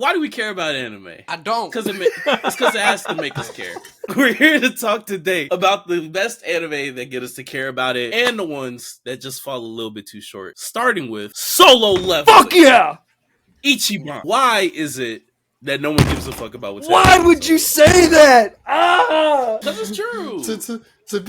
Why do we care about anime? I don't. It's because it has to make us care. We're here to talk today about the best anime that get us to care about it and the ones that just fall a little bit too short. Starting with Solo Leveling. Fuck yeah! Ichiban. Why is it that no one gives a fuck about what's Why happening? would you say that? Ah! Because it's true. To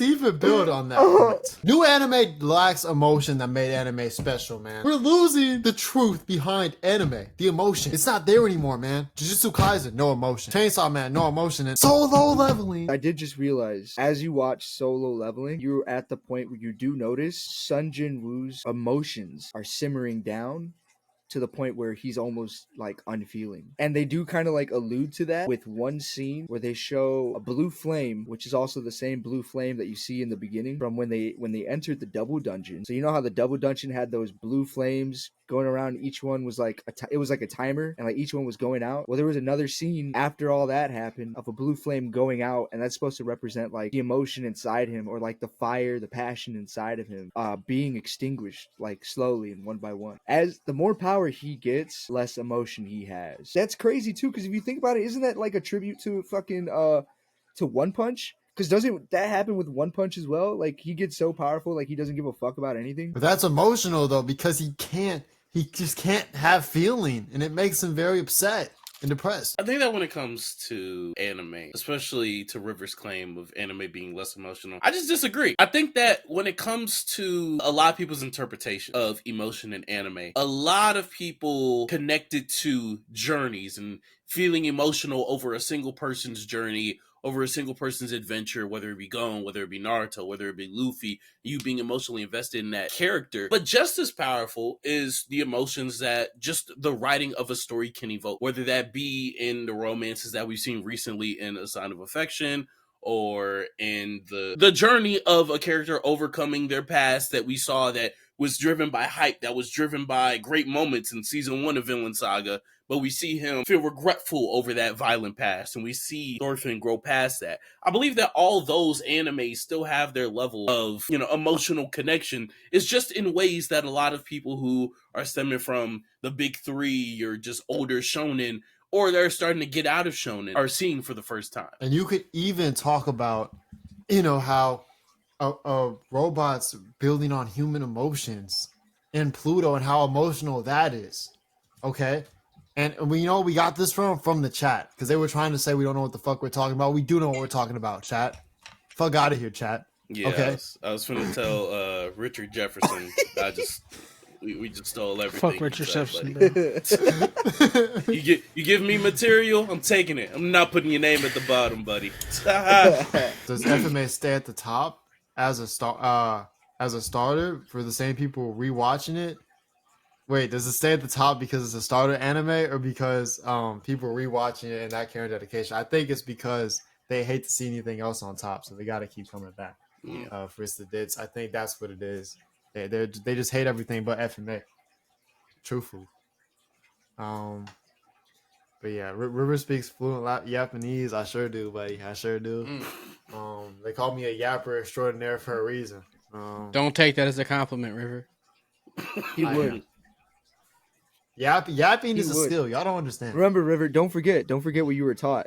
even build on that point. New anime lacks emotion that made anime special, man. We're losing the truth behind anime. The emotion. It's not there anymore, man. Jujutsu Kaisen, no emotion. Chainsaw Man, no emotion. And Solo Leveling. I did just realize, as you watch Solo Leveling, you're at the point where you do notice Sun Jin Woo's emotions are simmering down to the point where he's almost like unfeeling. And they do kind of like allude to that with one scene where they show a blue flame, which is also the same blue flame that you see in the beginning from when they entered the double dungeon. So you know how the double dungeon had those blue flames going around, each one was like it was like a timer, and like each one was going out. Well, there was another scene after all that happened of a blue flame going out, and that's supposed to represent like the emotion inside him, or like the fire, the passion inside of him being extinguished like slowly and one by one. As the more power he gets, less emotion he has. That's crazy too, because if you think about it, isn't that like a tribute to fucking to One Punch? Because doesn't that happen with One Punch as well? Like, he gets so powerful, like he doesn't give a fuck about anything. But that's emotional though, because he just can't have feeling, and it makes him very upset and depressed. I think that when it comes to anime, especially to River's claim of anime being less emotional, I just disagree. I think that when it comes to a lot of people's interpretation of emotion in anime, a lot of people connected to journeys and feeling emotional over a single person's journey, over a single person's adventure, whether it be Gon, whether it be Naruto, whether it be Luffy, you being emotionally invested in that character. But just as powerful is the emotions that just the writing of a story can evoke, whether that be in the romances that we've seen recently in A Sign of Affection, or in the journey of a character overcoming their past that we saw that was driven by hype, that was driven by great moments in season 1 of Vinland Saga, but we see him feel regretful over that violent past, and we see Thorfinn grow past that. I believe that all those animes still have their level of, emotional connection. It's just in ways that a lot of people who are stemming from the big three or just older shonen, or they're starting to get out of shonen, are seeing for the first time. And you could even talk about, how robots building on human emotions in Pluto and how emotional that is. Okay? And we got this from the chat, because they were trying to say we don't know what the fuck we're talking about. We do know what we're talking about, chat. Fuck out of here, chat. Yeah, okay. I was finna tell Richard Jefferson. We just stole everything. Fuck Richard Jefferson. You give me material, I'm taking it. I'm not putting your name at the bottom, buddy. Does FMA stay at the top as a starter for the same people rewatching it? Wait, does it stay at the top because it's a starter anime, or because people are rewatching it and that care and dedication? I think it's because they hate to see anything else on top, so they got to keep coming back. For the dits, I think that's what it is. They just hate everything but FMA. Truthfully. But yeah, River speaks fluent Japanese. I sure do, buddy. I sure do. They call me a yapper extraordinaire for a reason. Don't take that as a compliment, River. He would. Yapping is a skill. Y'all don't understand. Remember, River, don't forget what you were taught.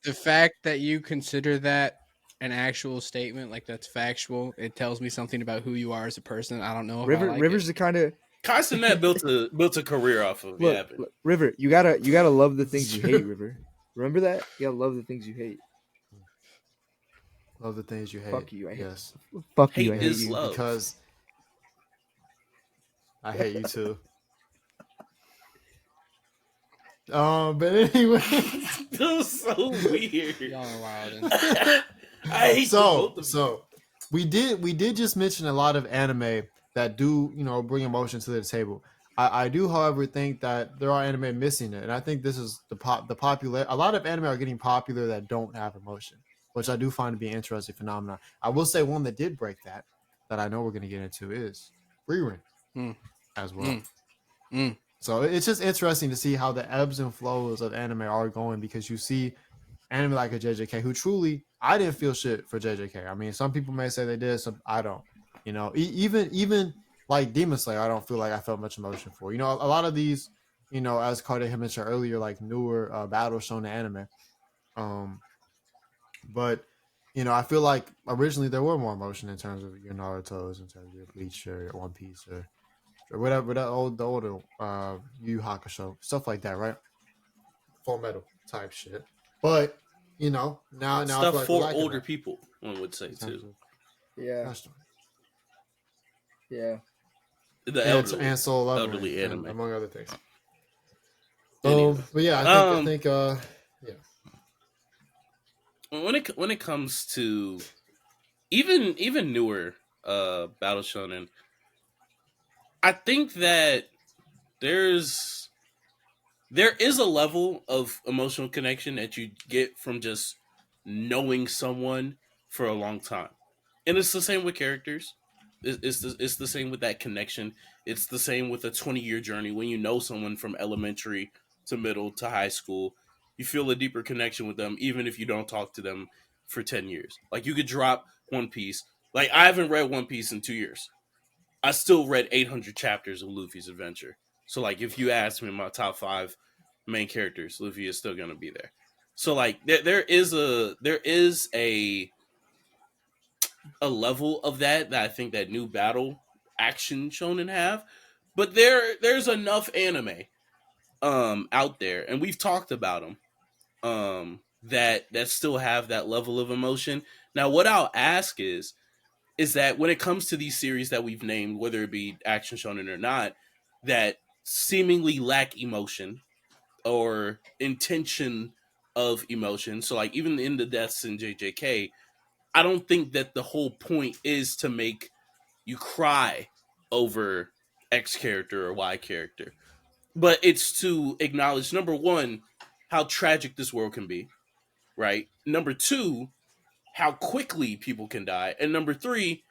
The fact that you consider that an actual statement, like that's factual, it tells me something about who you are as a person. I don't know if River's the kind of Kaisenet built a career off of yapping. Look, River, you gotta love the things you hate, River. Remember that? You gotta love the things you hate. Love the things you hate. Fuck you, I hate. Yes. Fuck Hate you, I hate is you. love. Because I hate you too. But anyway, That was so weird. Y'all are wild. I hate both of you. so we did just mention a lot of anime that do bring emotion to the table. I do, however, think that there are anime missing it, and I think this is the popular. A lot of anime are getting popular that don't have emotion, which I do find to be an interesting phenomenon. I will say one that did break that I know we're going to get into is Frieren as well. So it's just interesting to see how the ebbs and flows of anime are going, because you see anime like a JJK, who truly, I didn't feel shit for JJK. I mean, some people may say they did, some I don't. Even like Demon Slayer, I don't feel like I felt much emotion for. A lot of these as Kardiac had mentioned earlier, like newer battle shonen anime. Um, but I feel like originally there were more emotion in terms of your Naruto's, in terms of your Bleach or One Piece or whatever the older Yu Yu Hakusho stuff like that, right? Full Metal type shit. But now I Stuff feel like we're for lacking older that people, one would say in terms too. of Yeah, custom yeah. The and soul leveling elderly and anime. among other things. Anyway, But yeah, um, yeah. when it comes to even newer battle shonen, I think that there's there is a level of emotional connection that you get from just knowing someone for a long time, and it's the same with characters. It's the same with that connection. It's the same with a 20-year journey when you know someone from elementary to middle to high school. You feel a deeper connection with them, even if you don't talk to them for 10 years. Like you could drop One Piece. Like I haven't read One Piece in 2 years. I still read 800 chapters of Luffy's adventure. So like if you ask me my top five main characters, Luffy is still gonna be there. So like there is a level of that I think that new battle action shonen have, but there's enough anime out there, and we've talked about them that still have that level of emotion. Now, what I'll ask is that when it comes to these series that we've named, whether it be action shonen or not, that seemingly lack emotion or intention of emotion. So, like even in the deaths in JJK, I don't think that the whole point is to make you cry over X character or Y character, but it's to acknowledge number one how tragic this world can be, right? Number two, how quickly people can die, and number three,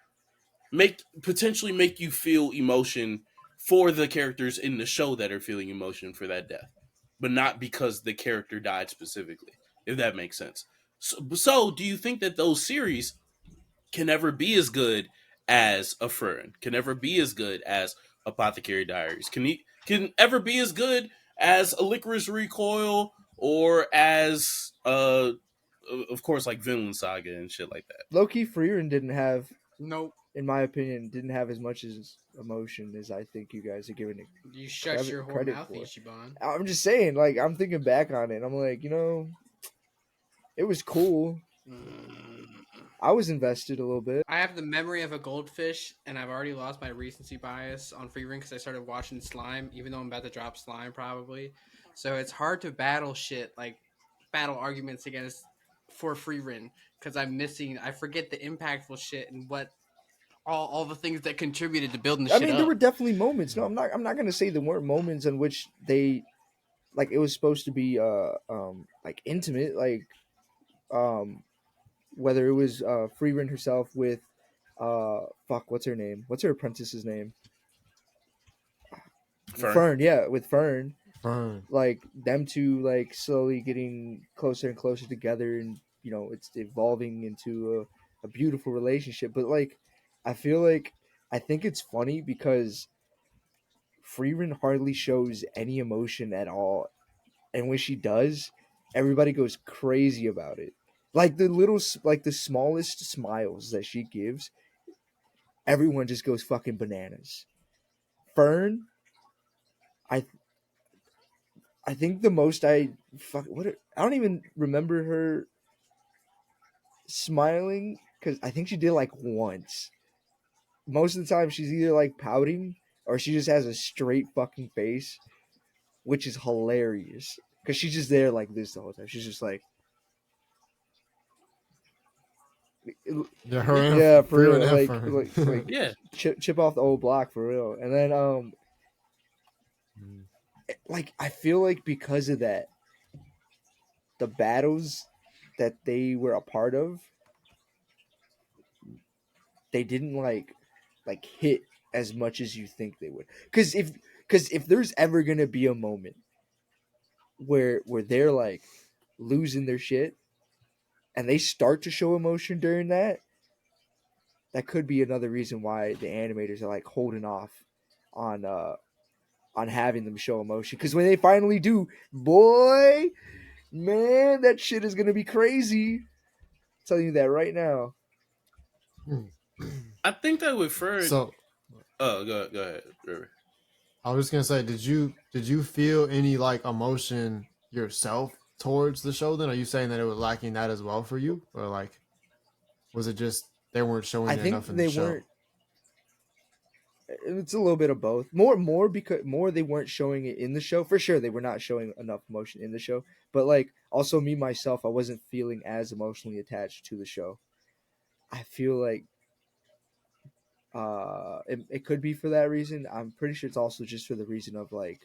potentially make you feel emotion for the characters in the show that are feeling emotion for that death, but not because the character died specifically. If that makes sense. So do you think that those series can never be as good as a Frieren? Can never be as good as Apothecary Diaries? Can ever be as good as a Licorice Recoil or as of course like Vinland Saga and shit like that? Low-key Frieren didn't have, Nope. in my opinion, didn't have as much as emotion as I think you guys are giving it You shut your whore credit mouth, for. Ichiban. I'm just saying, like, I'm thinking back on it, and I'm like, it was cool. I was invested a little bit. I have the memory of a goldfish, and I've already lost my recency bias on Frieren because I started watching Slime, even though I'm about to drop Slime probably. So it's hard to battle shit like battle arguments against for Frieren because I forget the impactful shit and what all the things that contributed to building the I shit mean, there up. were definitely moments. No, I'm not gonna say there weren't moments in which they, like, it was supposed to be like intimate, like um whether it was Frieren herself with fuck, what's her name? What's her apprentice's name? Fern. Fern, yeah, with Fern. Fern. Like them two like slowly getting closer and closer together, and it's evolving into a beautiful relationship. But like I think it's funny because Frieren hardly shows any emotion at all, and when she does, everybody goes crazy about it. Like the smallest smiles that she gives, everyone just goes fucking bananas. Fern, I I think the most I don't even remember her smiling because I think she did like once. Most of the time, she's either like pouting or she just has a straight fucking face, which is hilarious because she's just there like this the whole time. She's just like, Yeah, her and yeah, for Frieren real, and like Fern. Yeah, chip off the old block for real. And then like I feel like because of that, the battles that they were a part of, they didn't like hit as much as you think they would. Because if there's ever gonna be a moment where they're like losing their shit and they start to show emotion during that, that could be another reason why the animators are like holding off on on having them show emotion. Because when they finally do, boy, man, that shit is gonna be crazy. I'm telling you that right now. I think that with Frieren. So Oh, go ahead, River. I was just gonna say, did you feel any like emotion yourself towards the show? Then are you saying that it was lacking that as well for you, or like was it just they weren't showing I it think enough in they the show? weren't. It's a little bit of both. More because they weren't showing it in the show. For sure, they were not showing enough emotion in the show. But like, also me myself, I wasn't feeling as emotionally attached to the show. I feel like it could be for that reason. I'm pretty sure it's also just for the reason of like,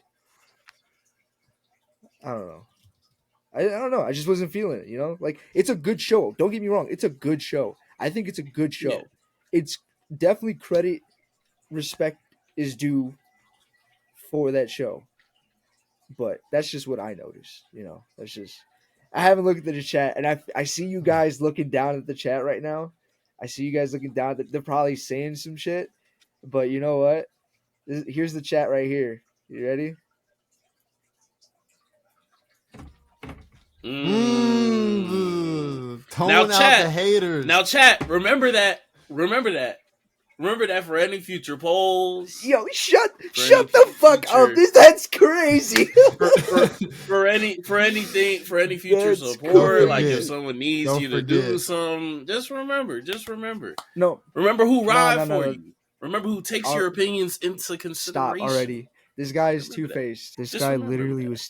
I don't know. I don't know. I just wasn't feeling it. You know, like it's a good show. Don't get me wrong. It's a good show. I think it's a good show. Yeah. It's definitely credit, respect is due for that show. But that's just what I noticed. You know, that's just. I haven't looked at the chat, and I see you guys looking down at the chat right now. I see you guys looking down. They're probably saying some shit, but you know what? Here's the chat right here. You ready? Tone Now, out chat. the haters. Now, chat. Remember that. Remember that for any future polls. Yo, shut any the fuck up! future- That's crazy. for any future That's support, like crazy. if someone needs Don't you to do forget. something, just remember. No, Remember who ride no, for no. you. Remember who takes I'll- your opinions into Stop consideration. already. This guy is Remember that. two-faced. This Just guy remember literally that. was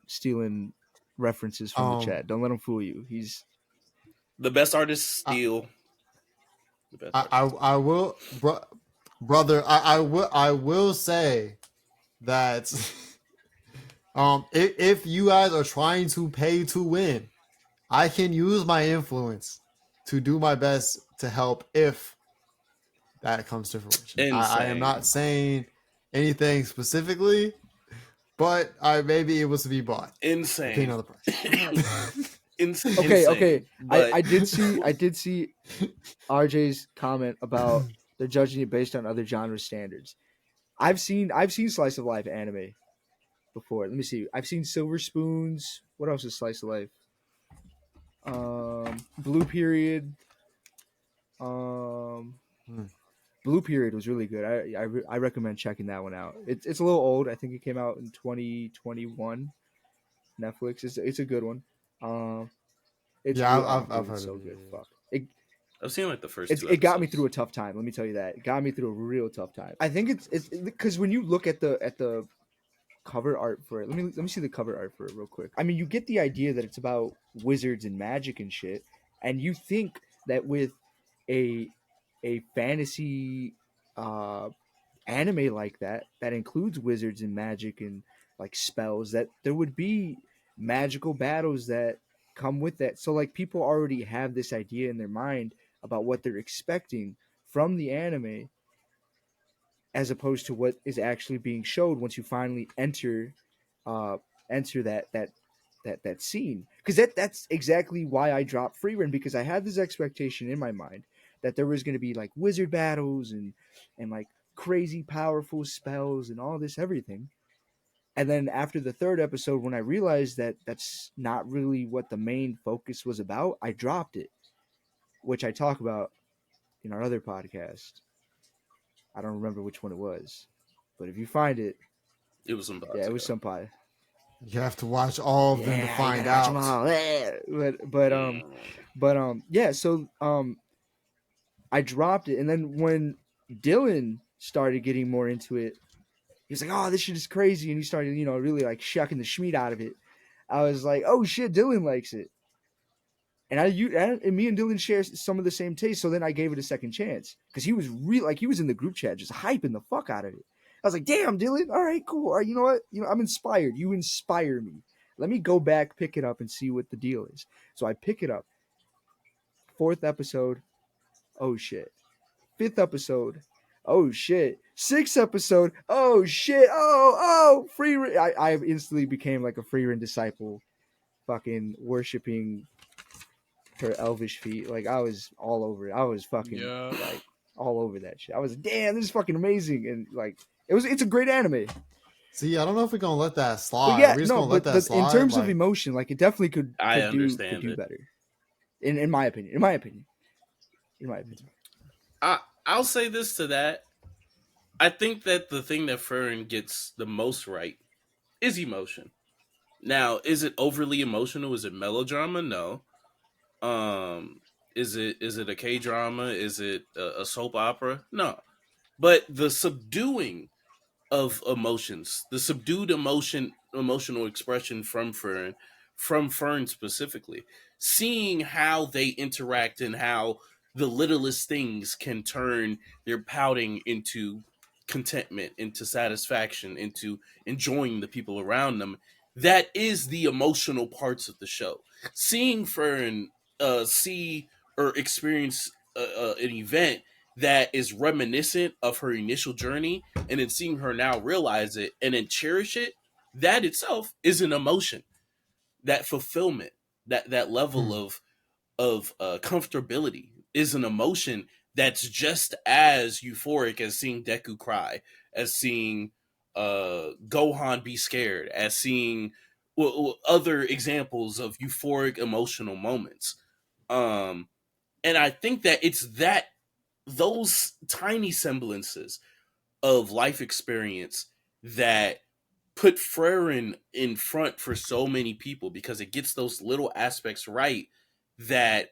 stealing references from the chat. Don't let him fool you. He's The best artists steal. The best artists. I will, brother. I will say that if you guys are trying to pay to win, I can use my influence to do my best to help if that comes to fruition. I am not saying anything specifically, but I may be able to be bought. Insane. Depending on the price. okay. Insane, but... I did see RJ's comment about they're judging it based on other genre standards. I've seen slice of life anime before. Let me see. I've seen Silver Spoons. What else is slice of life? Blue Period. Blue Period was really good. I recommend checking that one out. It's a little old. I think it came out in 2021. Netflix. It's a good one. I've heard so of it. good. Yeah. Fuck. I've seen like the first two. It got me through a tough time. Let me tell you that. It got me through a real tough time. I think it's because when you look at the cover art for it, let me see the cover art for it real quick. I mean, you get the idea that it's about wizards and magic and shit, and you think that with a fantasy anime like that includes wizards and magic and like spells, that there would be magical battles that come with that. So like people already have this idea in their mind about what they're expecting from the anime, as opposed to what is actually being showed once you finally enter that scene. Because that's exactly why I dropped Frieren, because I had this expectation in my mind that there was going to be like wizard battles and like crazy powerful spells and all this everything. And then after the third episode, when I realized that that's not really what the main focus was about, I dropped it, which I talk about in our other podcast. I don't remember which one it was, but if you find it, It was some. yeah, it was Senpai. You have to watch all of them to find out. Yeah. So I dropped it, and then when Dylan started getting more into it, he was like, "Oh, this shit is crazy," and he started, really like shucking the schmeat out of it. I was like, "Oh shit, Dylan likes it," and and me and Dylan share some of the same taste. So then I gave it a second chance because he was he was in the group chat just hyping the fuck out of it. I was like, "Damn, Dylan! All right, cool. All right, you know what? I'm inspired. You inspire me. Let me go back, pick it up, and see what the deal is." So I pick it up. Fourth episode. Oh shit. Fifth episode. Oh shit. Sixth episode. Oh shit. Oh, Frieren. I instantly became like a Frieren disciple, fucking worshiping her elvish feet. Like I was all over it. I was fucking like all over that shit. I was, damn, this is fucking amazing. And like it's a great anime. See, I don't know if we're gonna let that But slide. yeah, We're just no, gonna let but that in slide. terms of like, emotion, like it definitely could I do understand it. better. In my opinion. In my opinion. I'll say this to that. I think that the thing that Frieren gets the most right is emotion. Now, is it overly emotional? Is it melodrama? No. Is it a K drama? Is it a soap opera? No. But the subduing of emotions, the subdued emotional expression from Fern specifically, seeing how they interact and how the littlest things can turn their pouting into contentment, into satisfaction, into enjoying the people around them. That is the emotional parts of the show. Seeing Fern see or experience an event that is reminiscent of her initial journey, and then seeing her now realize it and then cherish it, that itself is an emotion. That fulfillment, that level of comfortability is an emotion that's just as euphoric as seeing Deku cry, as seeing Gohan be scared, as seeing other examples of euphoric emotional moments. Um, and I think that it's that those tiny semblances of life experience that put Frieren in front for so many people, because it gets those little aspects right that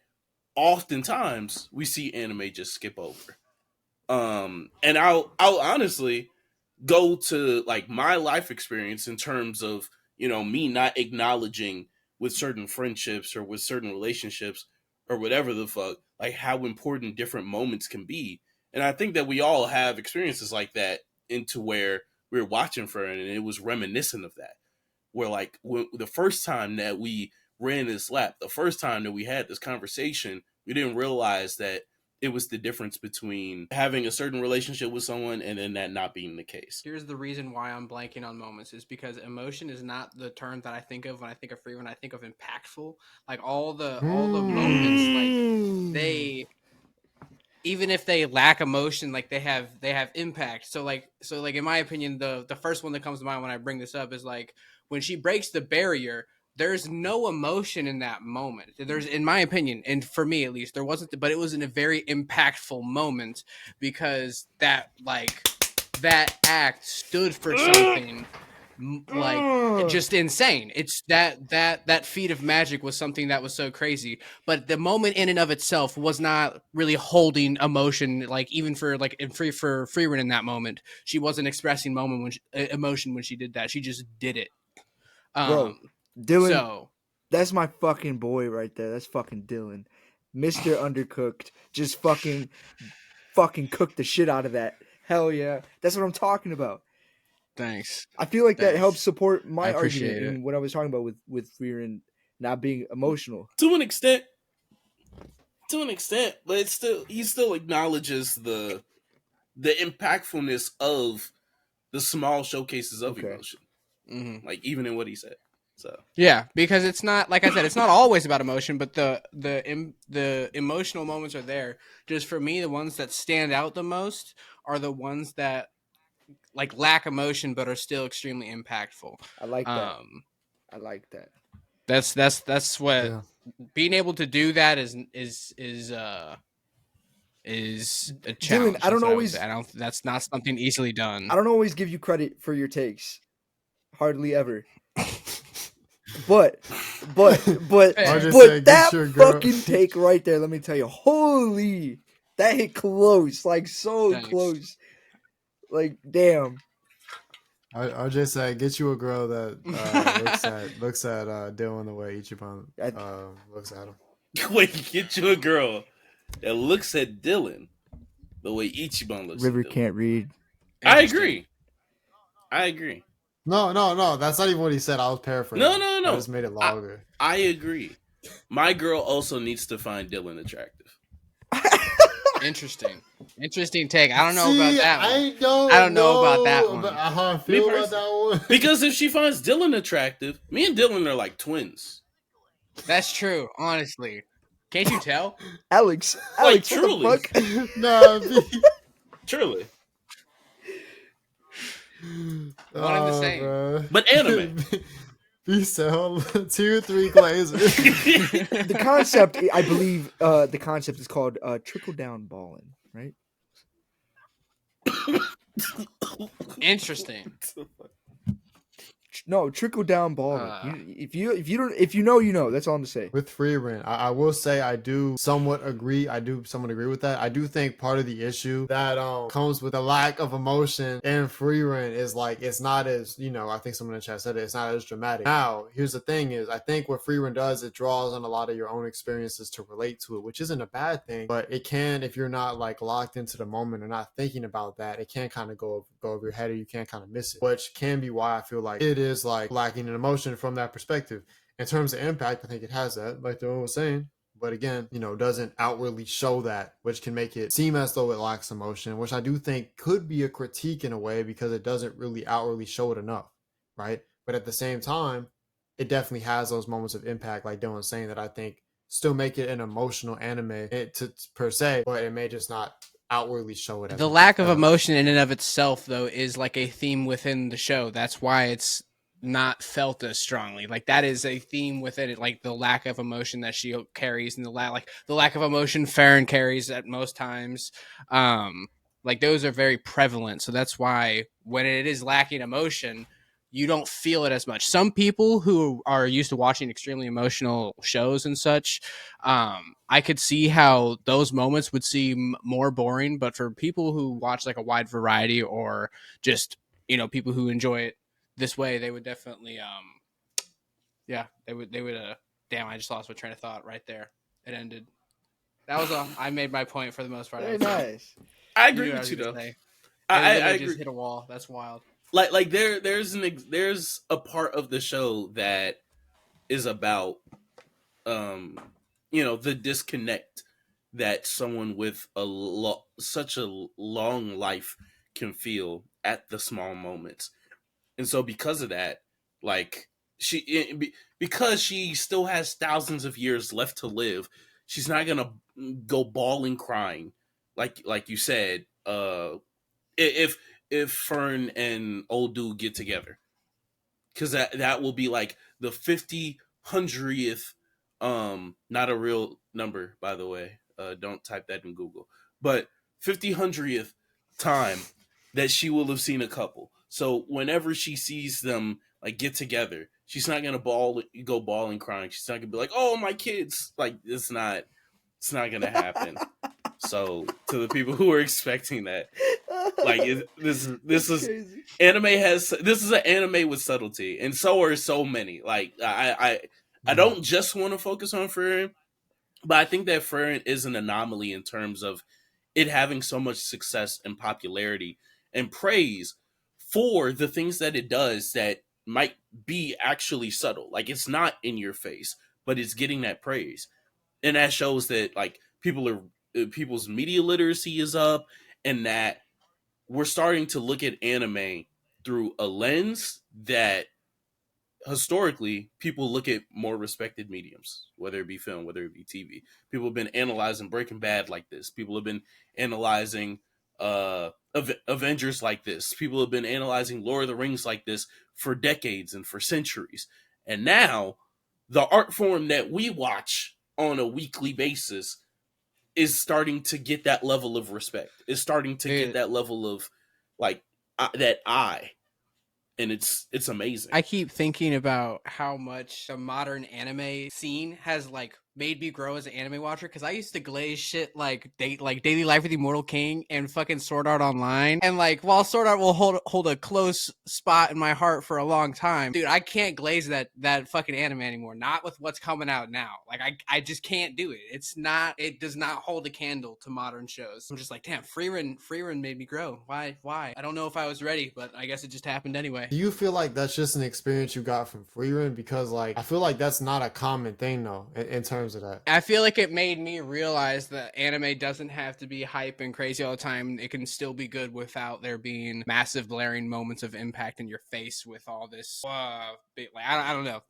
oftentimes we see anime just skip over. And I'll honestly go to like my life experience in terms of, me not acknowledging with certain friendships or with certain relationships or whatever the fuck, like how important different moments can be. And I think that we all have experiences like that, into where we were watching for it and it was reminiscent of that. Where like the first time that we ran this lap, the first time that we had this conversation, we didn't realize that it was the difference between having a certain relationship with someone and then that not being the case. Here's the reason why I'm blanking on moments is because emotion is not the term that I think of when I think of free. When I think of impactful, like all the moments, like they, even if they lack emotion, like they have impact. So like in my opinion, the first one that comes to mind when I bring this up is like when she breaks the barrier. There's no emotion in that moment. There's, in my opinion, and for me at least, there wasn't, but it was in a very impactful moment because that act stood for something like just insane. It's that feat of magic was something that was so crazy, but the moment in and of itself was not really holding emotion. Like even for like for Frieren in that moment, she wasn't expressing emotion when she did that. She just did it. Bro, Dylan, So that's my fucking boy right there. That's fucking Dylan. Mr. Undercooked. Just fucking cook the shit out of that. Hell yeah. That's what I'm talking about. thanks. I feel like that Thanks. helps support my I appreciate argument in what I was talking about with Frieren not being emotional. To an extent, but it's still, he still acknowledges the impactfulness of the small showcases of Okay. emotion, Mm-hmm. like even in what he said. So yeah, because it's not, like I said, it's not always about emotion, but the emotional moments are there. Just for me, the ones that stand out the most are the ones that like lack emotion but are still extremely impactful. I like that. I like that. That's what Yeah. being able to do that is a challenge. Dylan, I don't That's what would always say. That's not something easily done. I don't always give you credit for your takes. Hardly ever. But RJ said, that "Get your girl." fucking take right there, let me tell you, holy, that hit close, like so Thanks. close, like damn. RJ said, "Get you a girl that looks at Dylan the way Ichiban looks at him." wait, get you a girl that looks at Dylan the way Ichiban looks River at Dylan. can't read. I agree. No, that's not even what he said. I was paraphrasing. No. I just made it longer. I agree. My girl also needs to find Dylan attractive. Interesting take. I don't know about that one. I don't know about that one. How I feel about that one. Because if she finds Dylan attractive, me and Dylan are like twins. That's true, honestly. Can't you tell? Alex, Like, what truly. the fuck? Nah, Truly. One and the same. Bro. But anime. B cell tier 3 glazer. The concept, I believe, the concept is called trickle down balling, right? Interesting. No, trickle down balling. If you know, you know. That's all I'm gonna say. With Frieren, I will say I do somewhat agree. I do somewhat agree with that. I do think part of the issue that comes with a lack of emotion in Frieren is like it's not as, I think someone in the chat said it, it's not as dramatic. Now, here's the thing is I think what Frieren does, it draws on a lot of your own experiences to relate to it, which isn't a bad thing, but it can, if you're not like locked into the moment or not thinking about that, it can kind of go over your head or you can kind of miss it, which can be why I feel like it is like lacking in emotion from that perspective. In terms of impact, I think it has that, like the one was saying. But again, doesn't outwardly show that, which can make it seem as though it lacks emotion, which I do think could be a critique in a way because it doesn't really outwardly show it enough, right? But at the same time, it definitely has those moments of impact, like Dylan's saying, that I think still make it an emotional anime per se, but it may just not outwardly show it. The lack of emotion in and of itself, though, is like a theme within the show. That's why it's not felt as strongly. Like that is a theme within it, like the lack of emotion that she carries, and the lack of emotion Frieren carries at most times. Like those are very prevalent. So that's why when it is lacking emotion, you don't feel it as much. Some people who are used to watching extremely emotional shows and such, I could see how those moments would seem more boring. But for people who watch like a wide variety, or just people who enjoy it this way, they would definitely they would damn, I just lost my train of thought right there. It ended. That was all. I made my point for the most part. Very nice. I agree with you though. I agree. Just hit a wall. That's wild. Like there's a part of the show that is about the disconnect that someone with such a long life can feel at the small moments. And so because of that, like because she still has thousands of years left to live, she's not going to go bawling crying like you said, if Fern and old dude get together, because that will be like the 50/100th, not a real number by the way, don't type that in Google, but 50/100th time that she will have seen a couple. So whenever she sees them like get together, she's not gonna go bawling crying. She's not gonna be like, "Oh, my kids!" Like it's not gonna happen. So to the people who are expecting that, like this is crazy. this is an anime with subtlety, and so are so many. Like I don't just want to focus on Frieren, but I think that Frieren is an anomaly in terms of it having so much success and popularity and praise for the things that it does that might be actually subtle. Like it's not in your face, but it's getting that praise, and that shows that like people's media literacy is up, and that we're starting to look at anime through a lens that historically people look at more respected mediums, whether it be film, whether it be TV. People have been analyzing Breaking Bad like this. People have been analyzing Avengers like this. People have been analyzing Lord of the Rings like this for decades and for centuries. And now the art form that we watch on a weekly basis is starting to get that level of respect. Is starting to get that level of like that eye, and it's amazing. I keep thinking about how much the modern anime scene has like made me grow as an anime watcher, because I used to glaze shit like Daily Life with the Immortal King and fucking Sword Art Online, and like while Sword Art will hold a close spot in my heart for a long time, dude, I can't glaze that fucking anime anymore. Not with what's coming out now. Like I just can't do it. It does not hold a candle to modern shows. I'm just like, damn, Frieren made me grow. Why? I don't know if I was ready, but I guess it just happened anyway. Do you feel like that's just an experience you got from Frieren? Because like I feel like that's not a common thing though in terms of that. I feel like it made me realize that anime doesn't have to be hype and crazy all the time. It can still be good without there being massive blaring moments of impact in your face with all this. I don't know.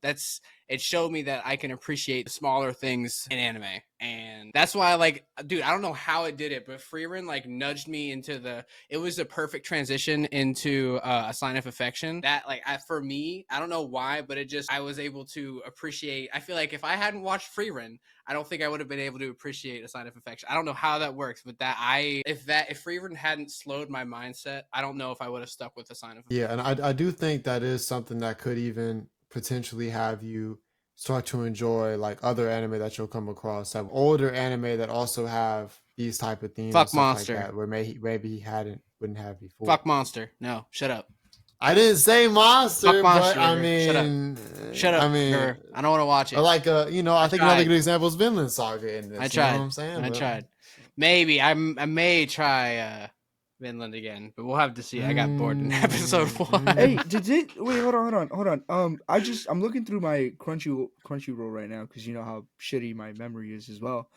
it showed me that I can appreciate the smaller things in anime. And that's why, like, dude, I don't know how it did it, but Frieren, like, nudged me into it was a perfect transition into A Sign of Affection. That, like, for me, I don't know why, but I was able to appreciate. I feel like if I hadn't watched Frieren, I don't think I would have been able to appreciate A Sign of Affection. I don't know how that works, but if Frieren hadn't slowed my mindset, I don't know if I would have stuck with A Sign of Affection. Yeah, and I do think that is something that could even potentially have you start to enjoy like other anime that you'll come across, have older anime that also have these type of themes Fuck and stuff Monster. like that, where maybe he wouldn't have before. Fuck Monster. No, shut up. I didn't say Monster, Fuck Monster, but I River. mean, Shut up. I mean, River. I don't want to watch it. or like I think tried. another good example is Vinland Saga in this. I tried. You know what I'm saying? I tried. Maybe I may try Vinland again, but we'll have to see. I got bored in episode 1. Hey, wait, hold on. I'm looking through my Crunchyroll right now because you know how shitty my memory is as well.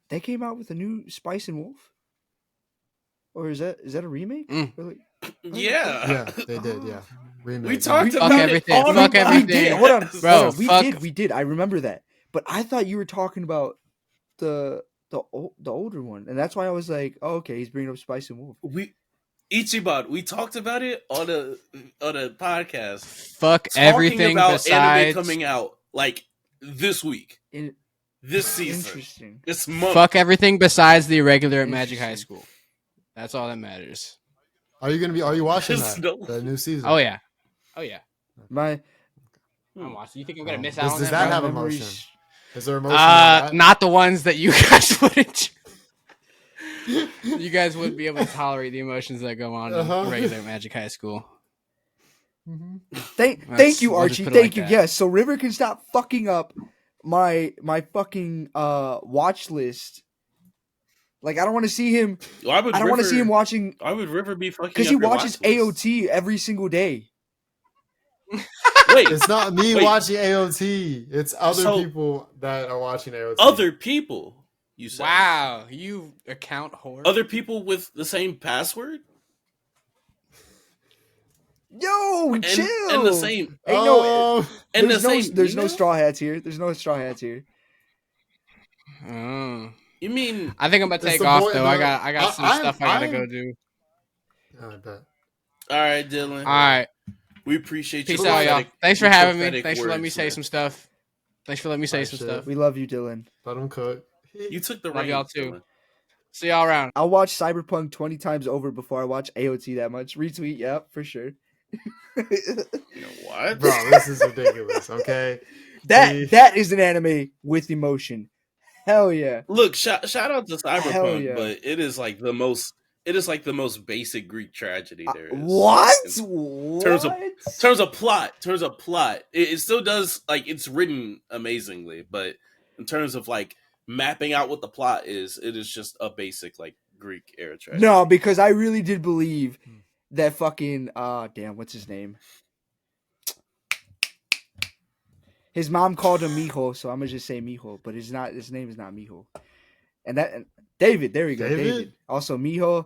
They came out with a new Spice and Wolf, or is that a remake? Yeah, they did. Yeah, remake. we talked Fuck about everything. it. Fuck We everything. did. Hold on, Bro, we did. I remember that, but I thought you were talking about the older one, and that's why I was like, oh, okay, he's bringing up Spice and Wolf. Ichiban, we talked about it on a podcast. Fuck Talking everything about besides anime coming out like this week, this season, Interesting. this month. Fuck everything besides the irregular at Magic High School. That's all that matters. Are you watching Just that the new season? Oh yeah. My I'm watching. You think I'm gonna miss out on does that? that have memories- emotion? Is there emotion? on that? Not the ones that you guys wouldn't. You guys wouldn't be able to tolerate the emotions that go on in regular Magic High School. Thank you, We'll just Archie. put it Thank like you. that. Yes, so River can stop fucking up my fucking watch list. Like I don't want to see him. I don't want to see him watching. Why would River be fucking? Because up he your watches watch list? AOT every single day. Wait, It's not me Wait. watching AOT. It's other So- people that are watching AOT. other people. You said Wow, you account whore. other people with the same password Yo, chill. and the same Hey, no, Oh, and the there's no same. there's no email? straw hats here. There's no straw hats here. Oh. You mean I think I'm gonna It's take the off boy- though. the- I got some stuff I gotta I'm- go do. I bet. all right, Dylan? All right, We appreciate peace your out, y'all. prophetic- Thanks for your having me. prophetic Thanks for letting me words, say man. some stuff. Thanks for letting me say Alright, some shit. stuff. We love you, Dylan. Let them cook. You took the Love reins, y'all too. Dylan. See y'all around. I'll watch Cyberpunk 20 times over before I watch AOT that much. Retweet, yep, for sure. You know what, Bro, this is ridiculous. Okay. that is an anime with emotion. Hell yeah. Look, shout out to Hell Cyberpunk, yeah. but it is like the most. It is like the most basic Greek tragedy there is. What? In terms of plot, it still does like it's written amazingly, but in terms of like mapping out what the plot is, it is just a basic like Greek era tragedy. No, because I really did believe that fucking damn, what's his name? His mom called him Mijo, so I'm gonna just say Mijo, but his name is not Mijo. And David, there we go. David. Also Mijo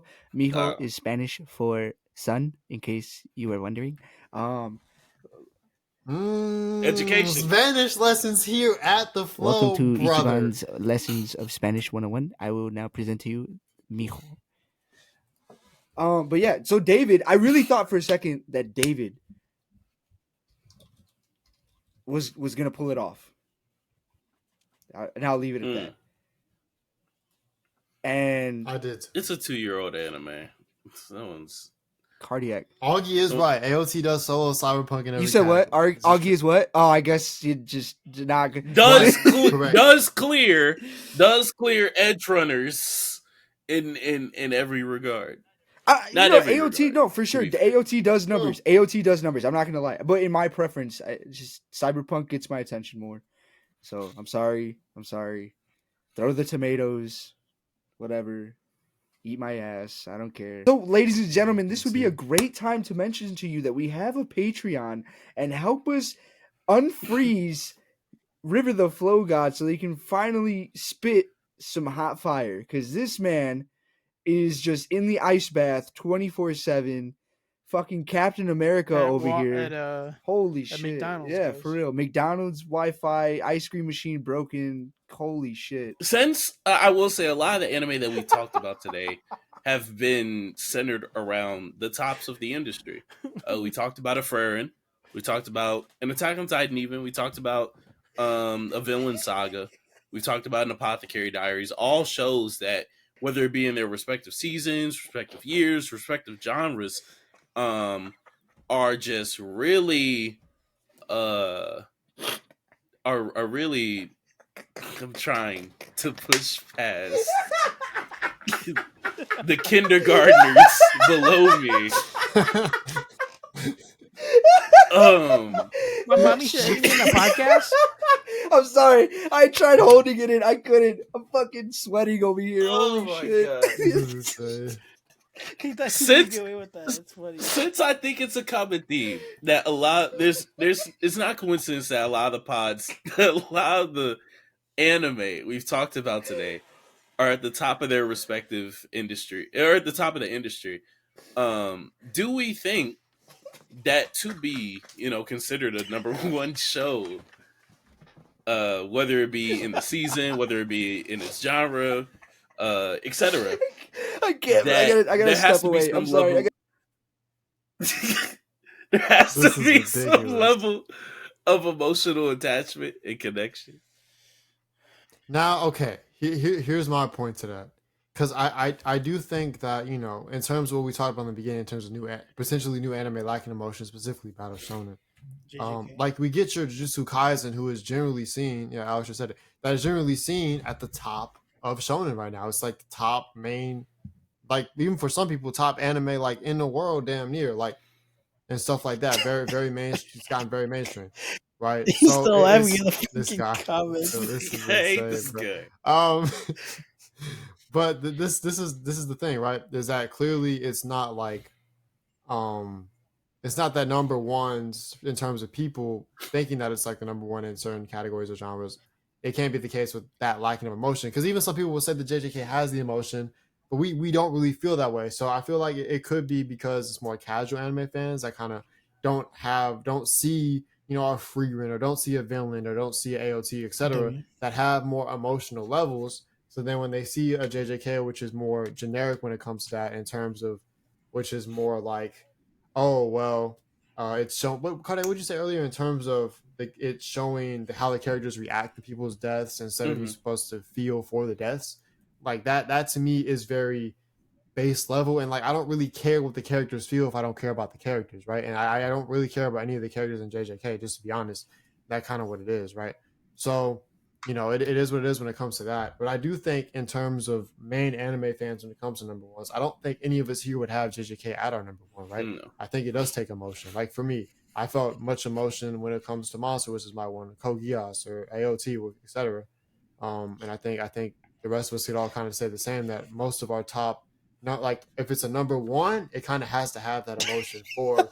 is Spanish for son, in case you were wondering. Education. Spanish lessons here at the Flow. Welcome to brother. Ichiban's Lessons of Spanish 101. I will now present to you Mijo. But yeah, so David, I really thought for a second that David was gonna pull it off, and I'll leave it at that. And I did. It's a 2-year-old anime. That one's Cardiac. Augie is right. AOT does solo Cyberpunk and everything. You said what? Augie is what? Oh, I guess you just did not. does Correct. clear edge runners in every regard. Not every AOT. regard, No, for sure. to be The fair. AOT does numbers. AOT does numbers. I'm not gonna lie, but in my preference, just Cyberpunk gets my attention more. So I'm sorry. Throw the tomatoes, whatever. Eat my ass. I don't care. So, ladies and gentlemen, this would be a great time to mention to you that we have a Patreon and help us unfreeze River the Flow God so they can finally spit some hot fire. Because this man is just in the ice bath 24/7, fucking Captain America over here. At Holy at shit. McDonald's, Yeah, guys. for real. McDonald's Wi-Fi, ice cream machine broken. Holy shit. Since I will say a lot of the anime that we talked about today have been centered around the tops of the industry. We talked about a Frieren. We talked about an Attack on Titan. Even we talked about a Villain Saga. We talked about an Apothecary Diaries. All shows that, whether it be in their respective seasons, respective years, respective genres, are just really uh are really, I'm trying to push past the kindergartners below me. My mommy said anything in the podcast. I'm sorry. I tried holding it in. I couldn't. I'm fucking sweating over here. Oh Holy my shit. God. He thought he Since- could get away with that. It's funny. Since I think it's a common theme that a lot there's it's not coincidence that a lot of the pods, a lot of the anime we've talked about today are at the top of their respective industry, or at the top of the industry. Do we think that to be, considered a number one show, whether it be in the season, whether it be in its genre, etc., I can't. I gotta there has step to be away. some I'm sorry. level. There has This to is be some ridiculous. level of emotional attachment and connection. Now, okay, here's my point to that. Because I do think that, in terms of what we talked about in the beginning, in terms of potentially new anime lacking emotion, specifically Battle Shonen. JJK. Like we get your Jujutsu Kaisen, who is generally seen, Alex just said it, that is generally seen at the top of Shonen right now. It's like the top main, like even for some people, top anime like in the world, damn near, like, and stuff like that. Very, very mainstream. It's gotten very mainstream, right? He's still laughing in the this fucking guy. comments. So this is Hey, insane, this is bro. good. But this is the thing, right? Is that clearly it's not like, it's not that number ones in terms of people thinking that it's like the number one in certain categories or genres. It can't be the case with that lacking of emotion, because even some people will say that JJK has the emotion, but we don't really feel that way. So I feel like it could be because it's more casual anime fans that kind of don't see a Frieren, or don't see a villain, or don't see a AOT, etc., that have more emotional levels. So then when they see a JJK, which is more generic when it comes to that, in terms of, which is more like, oh well, it's shown. What Kardiac, what did you say earlier in terms of it's showing how the characters react to people's deaths instead of you supposed to feel for the deaths? Like that to me is very base level, and like I don't really care what the characters feel if I don't care about the characters, right? And I don't really care about any of the characters in JJK, just to be honest. That's kind of what it is, right? So it is what it is when it comes to that. But I do think in terms of main anime fans, when it comes to number ones, I don't think any of us here would have JJK at our number one, right? No. I think it does take emotion. Like for me, I felt much emotion when it comes to Monster, which is my one, Code Geass or AOT, etc. And I think the rest of us could all kind of say the same, that most of our top, not like if it's a number one, it kind of has to have that emotion for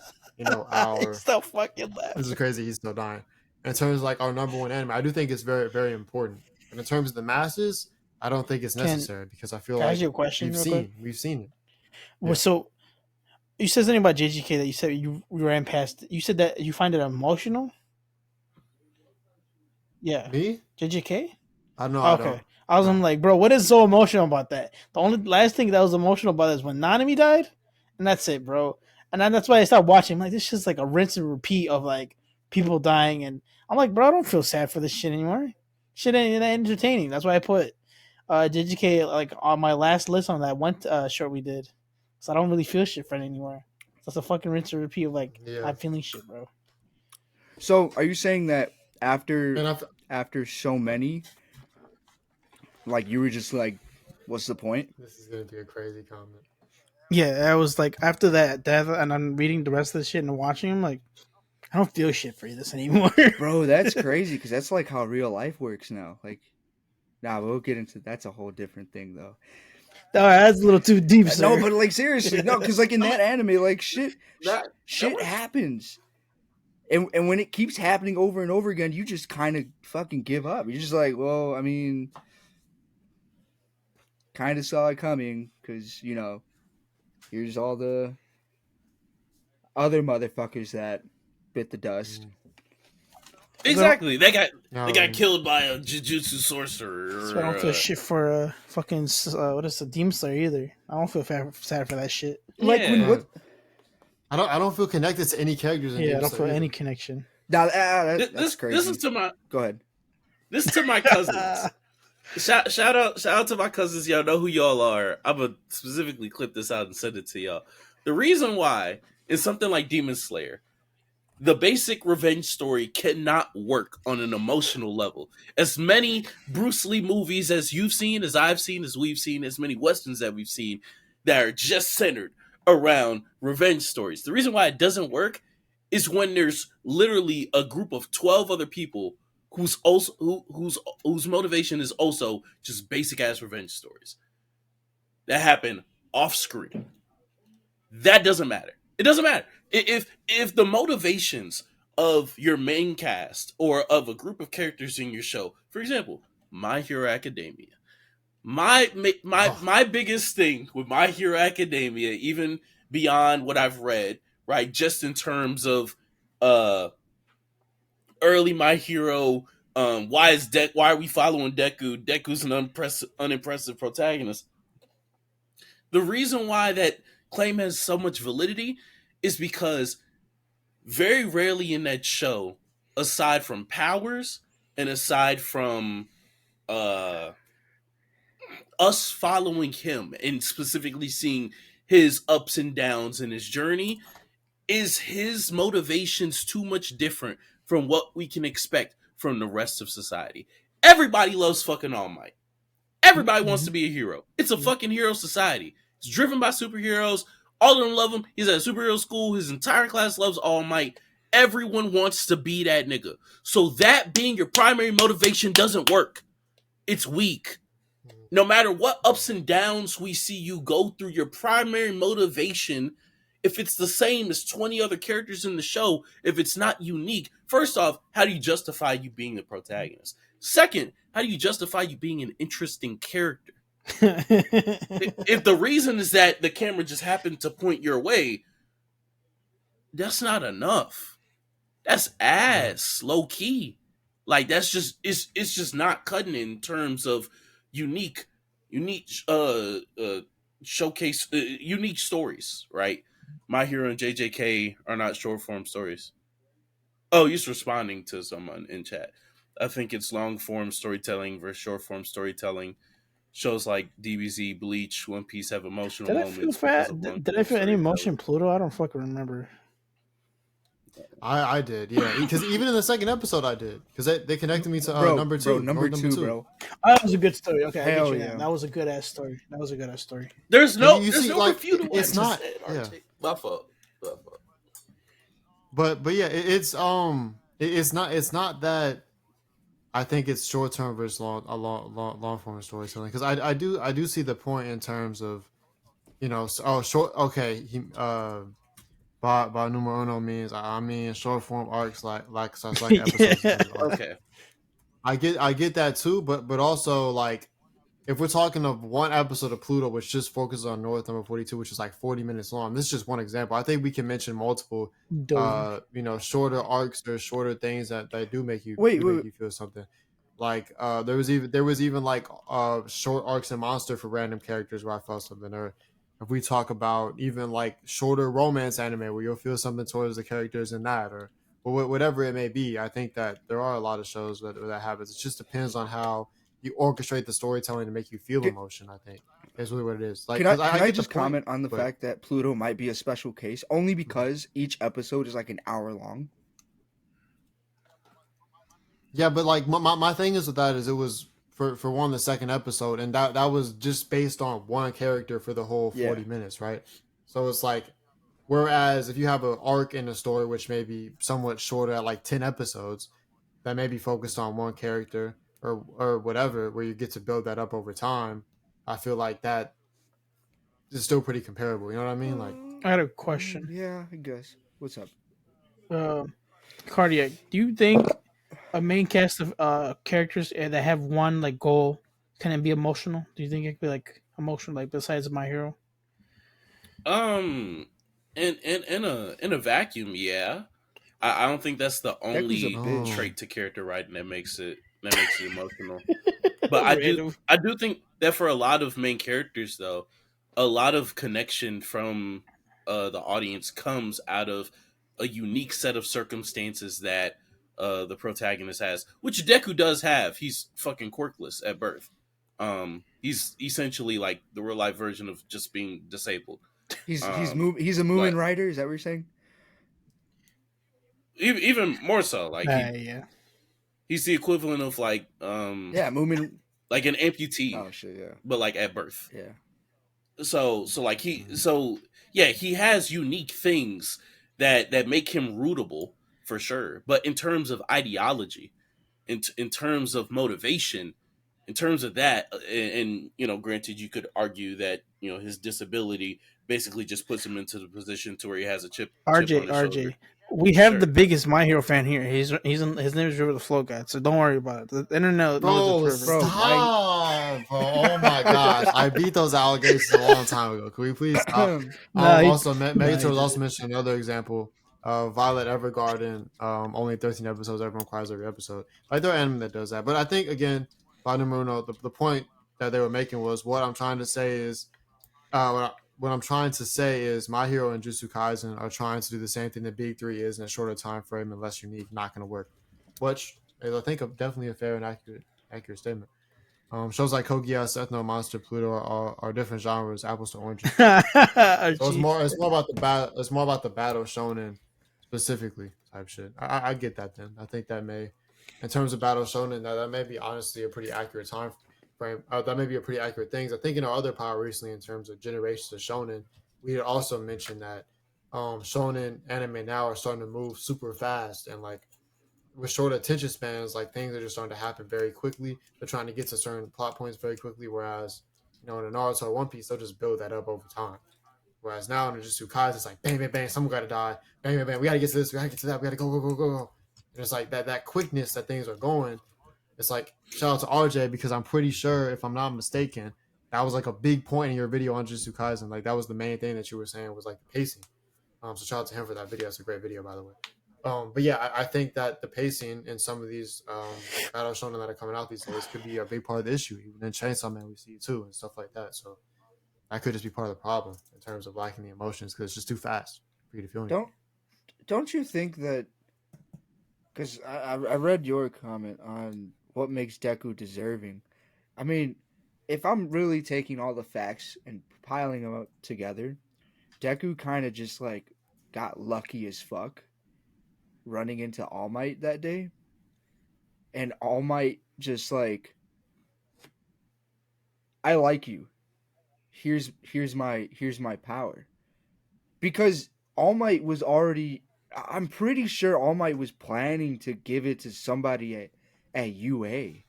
our. Stop fucking laughing. This is crazy. He's still dying. In terms of like our number one anime, I do think it's very, very important. But in terms of the masses, I don't think it's necessary, because I feel Can I like ask you a question real quick? we've seen it. Well, so you said something about JGK that you said you ran past. You said that you find it emotional. Yeah, Me? JGK. I don't know. I Okay, don't. I was No. like, bro, what is so emotional about that? The only last thing that was emotional about is when Nanami died, and that's it, bro. And then that's why I stopped watching. I'm like, this is just like a rinse and repeat of like people dying, and I'm like, bro, I don't feel sad for this shit anymore. Shit ain't that entertaining. That's why I put JGK like on my last list on that one short we did. So I don't really feel shit for it anymore. So it's a fucking rinse and repeat of like I'm feeling shit, bro. So, are you saying that after And after so many, like you were just like, what's the point? this is gonna be a crazy comment. Yeah, I was like after that death, and I'm reading the rest of the shit and watching him like I don't feel shit for this anymore. Bro, that's crazy, because that's like how real life works now. Like, nah, we'll get into that's a whole different thing though. All right, that's a little too deep, sir. No, but like seriously, no, because like in that anime, like shit was- happens, and when it keeps happening over and over again, you just kind of fucking give up. You're just like, well, I mean, kind of saw it coming, because here's all the other motherfuckers that bit the dust. Exactly. They No, got killed by a jujutsu sorcerer. So I don't feel shit for fucking what is the Demon Slayer either. I don't feel sad for that shit. Like when Yeah. what? I don't feel connected to any characters in Yeah, I Demon don't Slayer feel any either. connection. Now that's This crazy. is to my Go ahead. this is to my cousins. Shout out to my cousins. Y'all know who y'all are. I'm gonna specifically clip this out and send it to y'all. The reason why is something like Demon Slayer. The basic revenge story cannot work on an emotional level. As many Bruce Lee movies as you've seen, as I've seen, as we've seen, as many westerns that we've seen that are just centered around revenge stories. The reason why it doesn't work is when there's literally a group of 12 other people whose motivation is also just basic ass revenge stories that happen off screen. That doesn't matter. It doesn't matter. If the motivations of your main cast or of a group of characters in your show, for example, My Hero Academia, my biggest thing with My Hero Academia, even beyond what I've read, right, just in terms of early My Hero, why are we following Deku? Deku's an unimpressive protagonist. The reason why that claim has so much validity is because very rarely in that show, aside from powers and aside from us following him and specifically seeing his ups and downs in his journey, is his motivations too much different from what we can expect from the rest of society. Everybody loves fucking All Might. Everybody wants to be a hero. It's a fucking hero society. It's driven by superheroes. All of them love him. He's at a superhero school. His entire class loves All Might. Everyone wants to be that nigga. So that being your primary motivation doesn't work. It's weak. No matter what ups and downs we see you go through, your primary motivation, if it's the same as 20 other characters in the show, if it's not unique, first off, how do you justify you being the protagonist? Second, how do you justify you being an interesting character? If the reason is that the camera just happened to point your way, that's not enough. That's ass, low key. Like that's just it's just not cutting in terms of unique showcase unique stories, right? My Hero and JJK are not short form stories. Oh, he's responding to someone in chat. I think it's long form storytelling versus short form storytelling. Shows like DBZ, Bleach, One Piece have emotional Did I feel moments because of long Did I form feel any emotion storytelling. Pluto? I don't fucking remember. I did, yeah. Because even in the second episode, I did. Because they connected me to number two. Number two, bro. Oh, that was a good story. Okay, I Hell get you. yeah. That was a good ass story. There's no You see, like, refuting what it's I not- just said, yeah. RJ. My fault. But yeah, it's not that. I think it's short term versus long form storytelling. Because I do see the point in terms of, short. Okay, by numero uno means I mean short form arcs like episodes. Yeah. Okay. I get that too, but also like if we're talking of one episode of Pluto which just focuses on North number 42, which is like 40 minutes long. This is just one example. I think we can mention multiple shorter arcs or shorter things that do make you Wait. you feel something. Like there was even like short arcs in Monster for random characters where I felt something, or if we talk about even like shorter romance anime where you'll feel something towards the characters in that, or whatever it may be. I think that there are a lot of shows that happens. It just depends on how you orchestrate the storytelling to make you feel emotion. I think is really what it is. Like, Can I get just the point, comment on the but- fact that Pluto might be a special case only because each episode is like an hour long? Yeah, but like my thing is with that is it was for one the second episode, and that was just based on one character for the whole 40 minutes, right? So it's like, whereas if you have an arc in a story which may be somewhat shorter at like 10 episodes, that may be focused on one character or whatever, where you get to build that up over time, I feel like that is still pretty comparable. You know what I mean? Like, I had a question. Yeah, I guess. What's up? Kardiac, do you think a main cast of characters that have one like goal can it be emotional? Do you think it could be like emotional, like besides My Hero? In In a vacuum, yeah. I don't think that's the Deku's a only bitch. trait to character writing that makes it emotional. But Random. I do think that for a lot of main characters though, a lot of connection from the audience comes out of a unique set of circumstances that the protagonist has, which Deku does have. He's fucking quirkless at birth. He's essentially like the real life version of just being disabled. He's a moving But writer. Is that what you're saying? even more so, like Yeah. he's the equivalent of Yeah, moving. like an amputee, Oh shit, yeah, but like at birth. yeah. So like he has unique things that make him rootable for sure. But in terms of ideology, in terms of motivation, in terms of that, and granted, you could argue that his disability basically just puts him into the position to where he has a chip on RJ, his shoulder. we have Sure. the biggest My Hero fan here. His name is River the Flow God, so don't worry about it. The internet knows Bro, it's River. Bro, stop, bro. Oh my gosh. I beat those allegations a long time ago. Can we please stop? Nah, Also, he Megator was did. also mentioning another example. Violet Evergarden, only 13 episodes, everyone cries every episode. Like, there are anime that does that. But I think, again, by Muno, the point that they were making was what I'm trying to say is, what I'm trying to say is My Hero and Jujutsu Kaisen are trying to do the same thing that Big Three is in a shorter time frame and less unique, not going to work. Which is, I think, definitely a fair and accurate statement. Shows like Kogias, Ethno Monster, Pluto are different genres, apples to oranges. So it's more about the battle. It's more about the battle shonen specifically type shit. I get that. Then I think that may, in terms of battle shonen, that may be honestly a pretty accurate time frame. That may be a pretty accurate thing. I think in our other power recently, in terms of generations of shonen, we had also mentioned that shonen anime now are starting to move super fast and like with short attention spans, like things are just starting to happen very quickly. They're trying to get to certain plot points very quickly, whereas in a Naruto or One Piece, they'll just build that up over time. Whereas now in Jujutsu Kaisen, it's like bang, bang, bang, someone got to die, bang, bang, bang. We got to get to this, we got to get to that, we got to go, go, go, go, go. And it's like that quickness that things are going. It's like shout out to RJ because I'm pretty sure, if I'm not mistaken, that was like a big point in your video on Jujutsu Kaisen. Like that was the main thing that you were saying was like the pacing. So shout out to him for that video. It's a great video, by the way. But yeah, I think that the pacing in some of these battle shonen that are coming out these days could be a big part of the issue. Even in Chainsaw Man, we see it too and stuff like that. So that could just be part of the problem in terms of lacking the emotions because it's just too fast for you to feel anything. Don't you think that? Because I read your comment on what makes Deku deserving. I mean, if I'm really taking all the facts and piling them up together, Deku kind of just like got lucky as fuck running into All Might that day. And All Might just like, I like you. Here's my power. Because All Might was already, I'm pretty sure All Might was planning to give it to somebody at UA.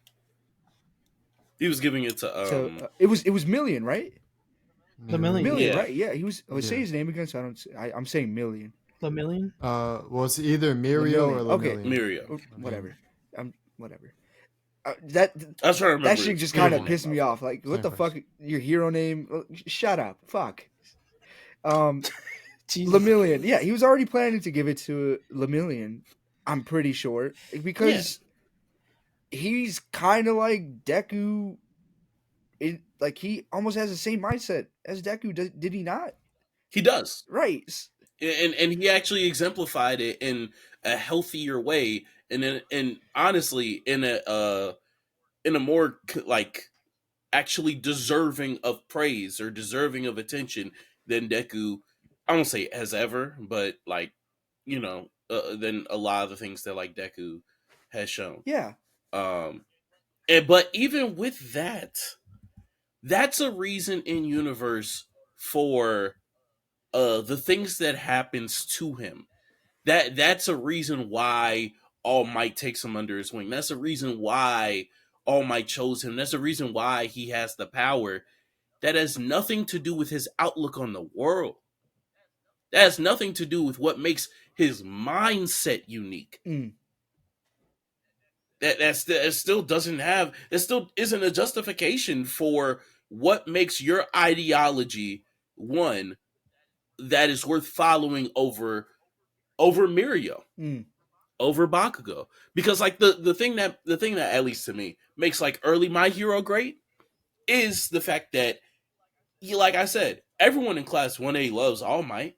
He was giving it to it was Million, right? The Million. Million, Yeah. right? Yeah, he was. Let's say his name again. So I'm saying Million. The Million. Well, it's either Mirio or Okay. Mirio. Whatever. Whatever. That I was trying to remember. that shit just kind of Mirio. pissed me off. Like, what the fuck? Your hero name? Shut up. Fuck. Lemillion. Yeah, he was already planning to give it to Lemillion. I'm pretty sure because he's kind of like Deku. Like he almost has the same mindset as Deku. Did he not? He does. Right. And he actually exemplified it in a healthier way, and honestly in a more like actually deserving of praise or deserving of attention than Deku. I won't say has ever, but like than a lot of the things that like Deku has shown. Yeah. But even with that, that's a reason in universe for the things that happens to him. That's a reason why All Might takes him under his wing. That's a reason why All Might chose him. That's a reason why he has the power. That has nothing to do with his outlook on the world. That has nothing to do with what makes his mindset unique. That still doesn't have. It still isn't a justification for what makes your ideology one that is worth following over Mirio, Mm. over Bakugo, because like the thing that at least to me makes like early My Hero great is the fact that like I said, everyone in class 1A loves All Might.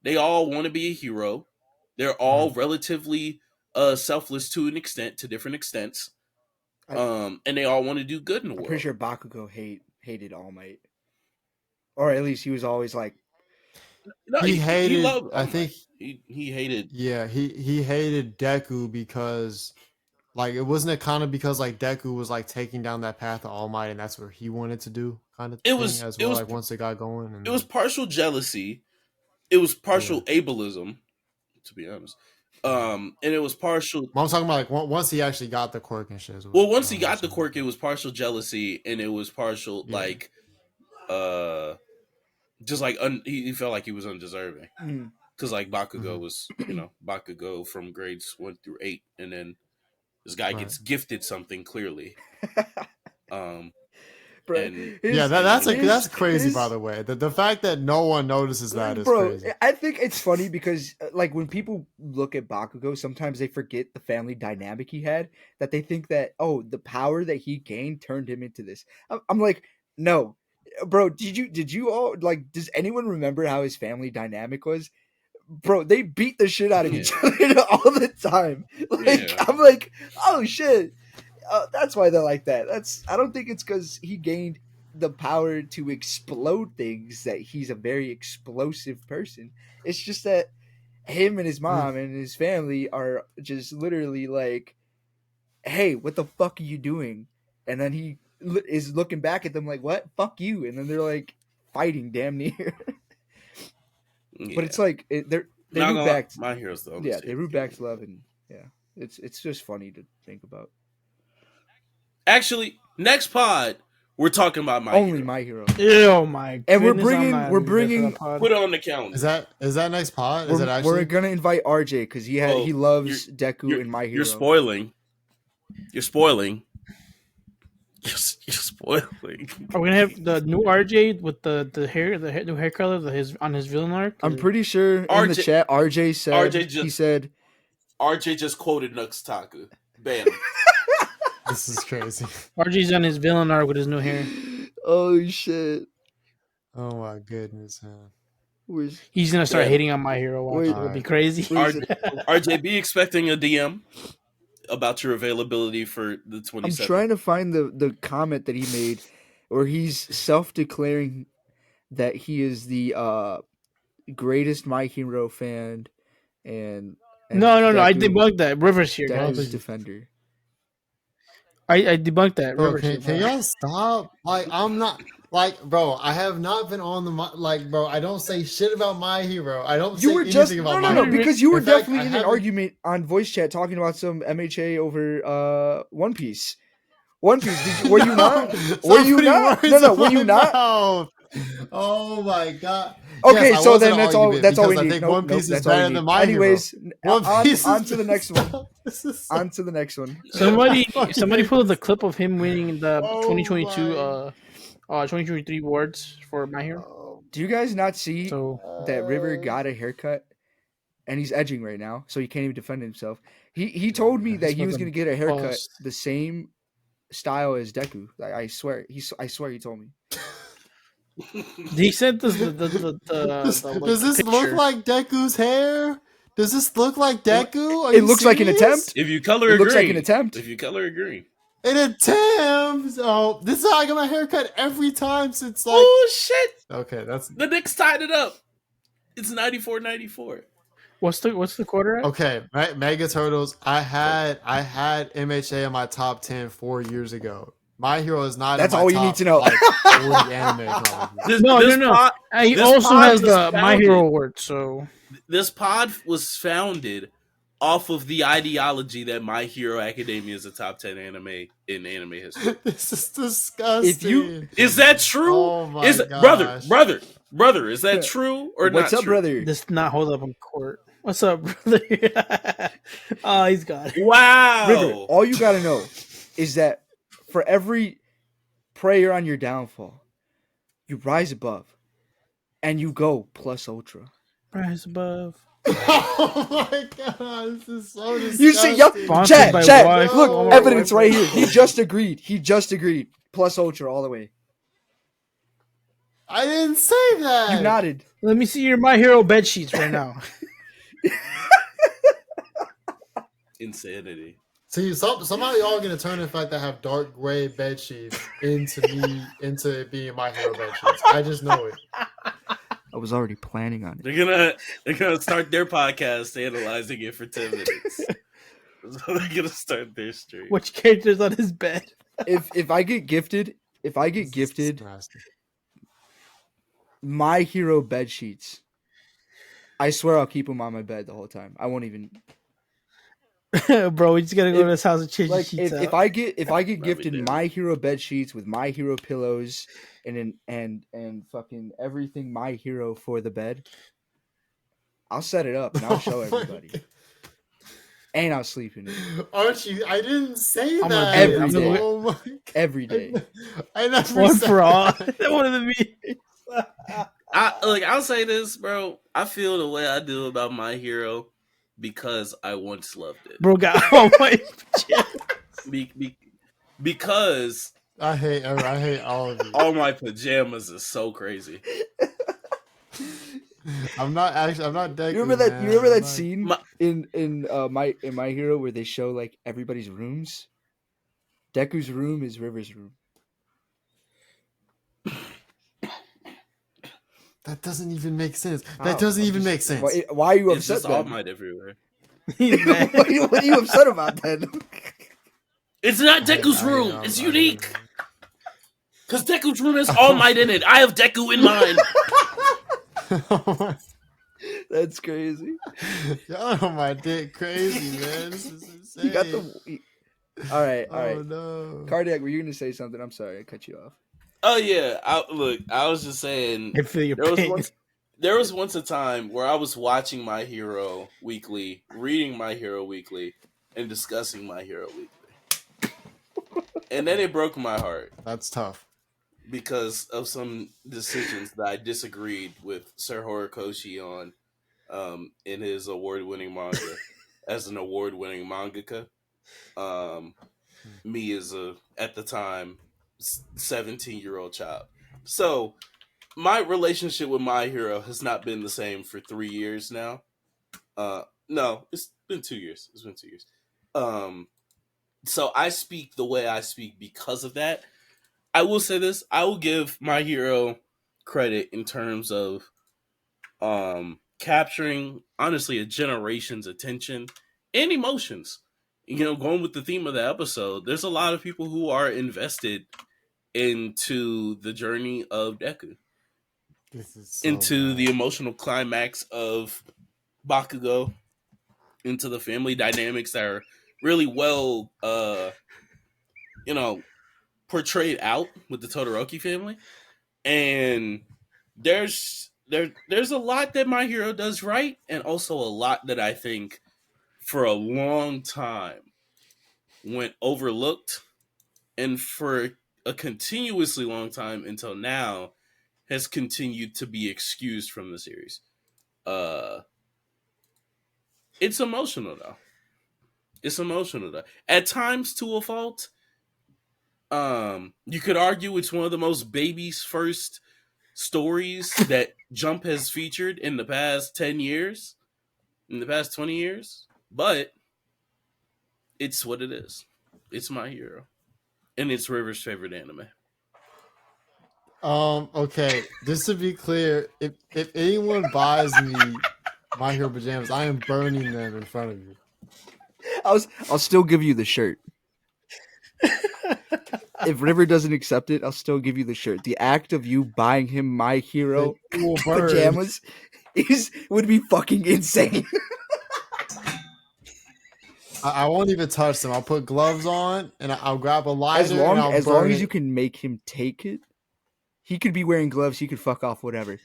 They all want to be a hero. They're all relatively selfless to an extent, to different extents. And they all want to do good in the I'm world. pretty sure Bakugo hated All Might, or at least he was always like, No, He hated. loved All I Might. think. He hated. Yeah, he hated Deku because, like, it wasn't it kind of because like Deku was like taking down that path of All Might, and that's what he wanted to do, kind of It thing was- as it well. was- Like once they got going, and It was partial jealousy. It was partial ableism, to be honest. And it was partial. Well, I'm talking about like once he actually got the quirk and shit. Well, once he got the quirk, it was partial jealousy, and it was partial like, just like he felt like he was undeserving. Because like Bakugo was, Bakugo from grades 1 through 8, and then this guy gets gifted something clearly. bro, And that's crazy. By the way, the fact that no one notices that is crazy. I think it's funny because like when people look at Bakugo, sometimes they forget the family dynamic he had. That they think that the power that he gained turned him into this. I'm like, no, bro. Did you all like? Does anyone remember how his family dynamic was? Bro, they beat the shit out of each other all the time. Like I'm like, oh shit. That's why they're like that. I don't think it's because he gained the power to explode things that he's a very explosive person. It's just that him and his mom and his family are just literally like, hey, what the fuck are you doing? And then he is looking back at them like, what? Fuck you. And then they're like fighting damn near. But it's like they root back. My Hero's the they root back to love, and it's just funny to think about. Actually, next pod we're talking about My Hero. Oh my! And goodness, we're bringing put it on the calendar. Is that next pod? Is it actually? We're gonna invite RJ because he loves Deku and My Hero. You're spoiling. You're spoiling. Are we gonna have the new RJ with the new hair color on his villain arc? I'm pretty sure in the chat RJ said he said RJ just quoted Nuxtaku. Bam. This is crazy. RJ's on his villain arc with his new hair. Oh shit! Oh my goodness, man. He's gonna start hating on My Hero. Watch, it'll be crazy. RJ, be expecting a DM about your availability for the 27th. I'm trying to find the comment that he made where he's self-declaring that he is the greatest My Hero fan and no, I debunked that. Rivers here, Deku's defender. I debunked that. Bro, Rivers can y'all stop? Like, I'm not like, bro. I have not been on the bro. I don't say shit about My Hero. I don't. You were just no, because you were definitely in an argument on voice chat talking about some MHA over One Piece. One Piece. Were you not? Were you not? No. Were you not? Oh my god. Okay, yes, so then that's all we I need. think One Piece is better than My Hero. Anyways, on to the next one. On to the next one. Somebody pulled the clip of him winning the 2022 2023 awards for My Hero. Do you guys not see that River got a haircut? And he's edging right now, so he can't even defend himself. He told me that he was going to get a haircut the same style as Deku. I swear he told me. He said this. Does this look like Deku's hair? Does this look like Deku? It looks like an attempt. If you color it looks like an attempt. If you color it green. An attempt. Oh, this is how I get my haircut every time since like. Oh shit! Okay, that's the Knicks tied it up. It's 94-94. What's the quarter at? Okay, Mega Turtles. I had MHA in my top 10 4 years ago. My Hero is not. That's in my all top, you need to know. Like, 40 anime. No. He also has the My Hero award. So this pod was founded off of the ideology that My Hero Academia is a top 10 anime in anime history. This is disgusting. Is that true? Oh my gosh. brother, is that true or not? What's up, true? brother? This not hold up in court. What's up, brother? Oh, he's got it. Wow. River, all you gotta know is that for every prayer on your downfall, you rise above and you go plus ultra. Rise above. Oh my god, this is so disgusting. You see, yup, Sponsored by chat, Wife, look, Walmart, evidence Walmart. right here. He just agreed. Plus ultra all the way. I didn't say that. You nodded. Let me see your My Hero bed sheets right now. Insanity. See, somehow y'all are gonna turn the fact that I have dark gray bed sheets into it being my hero bed sheets. I just know it. I was already planning on it. They're gonna start their podcast analyzing it for 10 minutes. So they're gonna start their stream. Which character's on his bed? If I get gifted, My Hero bed sheets, I swear I'll keep them on my bed the whole time. I won't even. Bro, we just gotta go to his house and change the sheets if out. I get gifted do. My Hero bed sheets with My Hero pillows and fucking everything My Hero for the bed, I'll set it up and I'll show everybody. And I'll sleep in it. Aren't you? I didn't say I'm that. Every day. Oh my Every day. I never One said for all. that. One of the meetings. I'll say this, bro. I feel the way I do about My Hero because I once loved it. Bro got all my Because I hate all of you. all my pajamas is so crazy. I'm not Deku, You remember that man. scene in My Hero where they show like everybody's rooms? Deku's room is River's room. That doesn't even make sense. How? That doesn't even make sense. Why are you It's upset just All then? Might everywhere. He's mad. what are you upset about then? It's not Deku's room. It's unique. Because Deku's room has All Might in it. I have Deku in mind. That's crazy. Y'all know my dick crazy, man. This is insane. You got the. All right. Oh no. Kardiac, were you gonna say something? I'm sorry, I cut you off. Oh yeah. I was just saying. I feel your pain. There was once a time where I was watching My Hero Weekly, reading My Hero Weekly, and discussing My Hero Weekly. And then it broke my heart That's tough. because of some decisions that I disagreed with Sir Horikoshi on in his award-winning manga as an award-winning mangaka. Me as at the time, 17-year-old child. So my relationship with My Hero has not been the same for 3 years now. No, it's been 2 years. It's been 2 years. So I speak the way I speak because of that. I will say this. I will give My Hero credit in terms of capturing, honestly, a generation's attention and emotions. You know, going with the theme of the episode, there's a lot of people who are invested into the journey of Deku. This is so Into bad. the emotional climax of Bakugo, into the family dynamics that are really well, portrayed out with the Todoroki family. And there's a lot that My Hero does right, and also a lot that I think for a long time went overlooked, and for a continuously long time until now has continued to be excused from the series. It's emotional though. At times to a fault. You could argue it's one of the most baby's first stories that Jump has featured in the past 10 years, in the past 20 years, but it's what it is. It's My Hero. And it's River's favorite anime. Okay, just to be clear, if anyone buys me My Hero pajamas, I am burning them in front of you. I'll still give you the shirt. If River doesn't accept it, I'll still give you the shirt. The act of you buying him My Hero pajamas would be fucking insane. I won't even touch them. I'll put gloves on and I'll grab a lighter. As long and as you can make him take it, he could be wearing gloves. He could fuck off, whatever.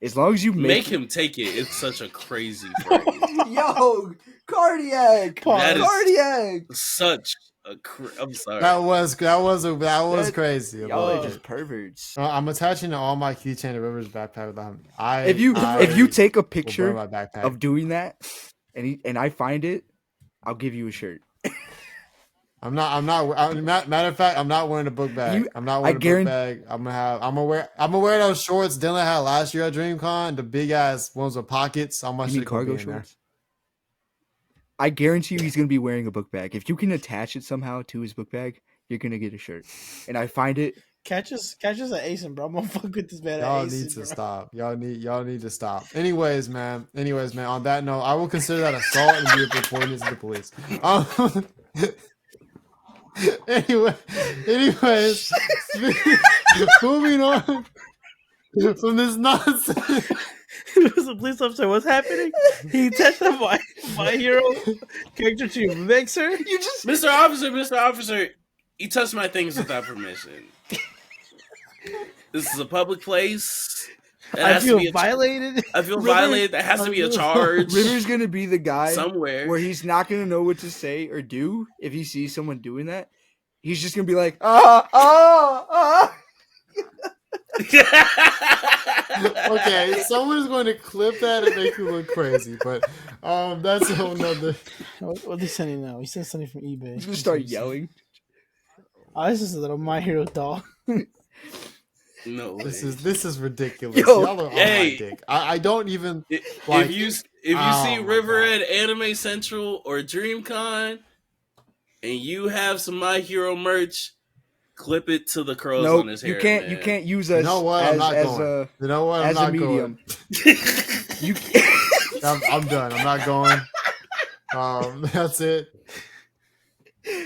As long as you Make him take it. It's such a crazy phrase. Yo, Kardiac. That is Kardiac. such I'm sorry. That was crazy. Y'all Oh. are just perverts. I'm attaching to all my keychain to River's backpack with them. If you take a will burn picture my backpack. of doing that, and I find it, I'll give you a shirt. Matter of fact, I'm not wearing a book bag. I'm not wearing a book bag. I'm gonna wear those shorts Dylan had last year at DreamCon, the big ass ones with pockets. All my You mean shit gonna cargo be in there. shorts? I guarantee you he's gonna be wearing a book bag. If you can attach it somehow to his book bag, you're gonna get a shirt. And I find it. Catch us at Asen, bro. I'm gonna fuck with this man. Y'all at Asen, need to bro. stop. Y'all need to stop. Anyways, man. On that note, I will consider that assault and be reporting it to the police. Anyways, moving on from this nonsense. The police officer, what's happening? He touched my hero character to mixer. You just Mr. Officer, you touched my things without permission. This is a public place. I feel violated. I feel violated. There has to be a charge. River's gonna be the guy somewhere where he's not gonna know what to say or do if he sees someone doing that. He's just gonna be like, ah. Okay, someone's going to clip that and make you look crazy, but that's a whole nother. What they sending now? He sent something from eBay. He's gonna start yelling. Oh, this is a little My Hero doll. No, This is ridiculous. Yo, Y'all are on my dick. I don't even. If you see River at Anime Central or DreamCon, and you have some My Hero merch, clip it to the curls on his hair. You can't. Man. You can't use us You know what? I'm not as going. a You know what? I'm as not a medium. going. You I'm done. I'm not going. That's it.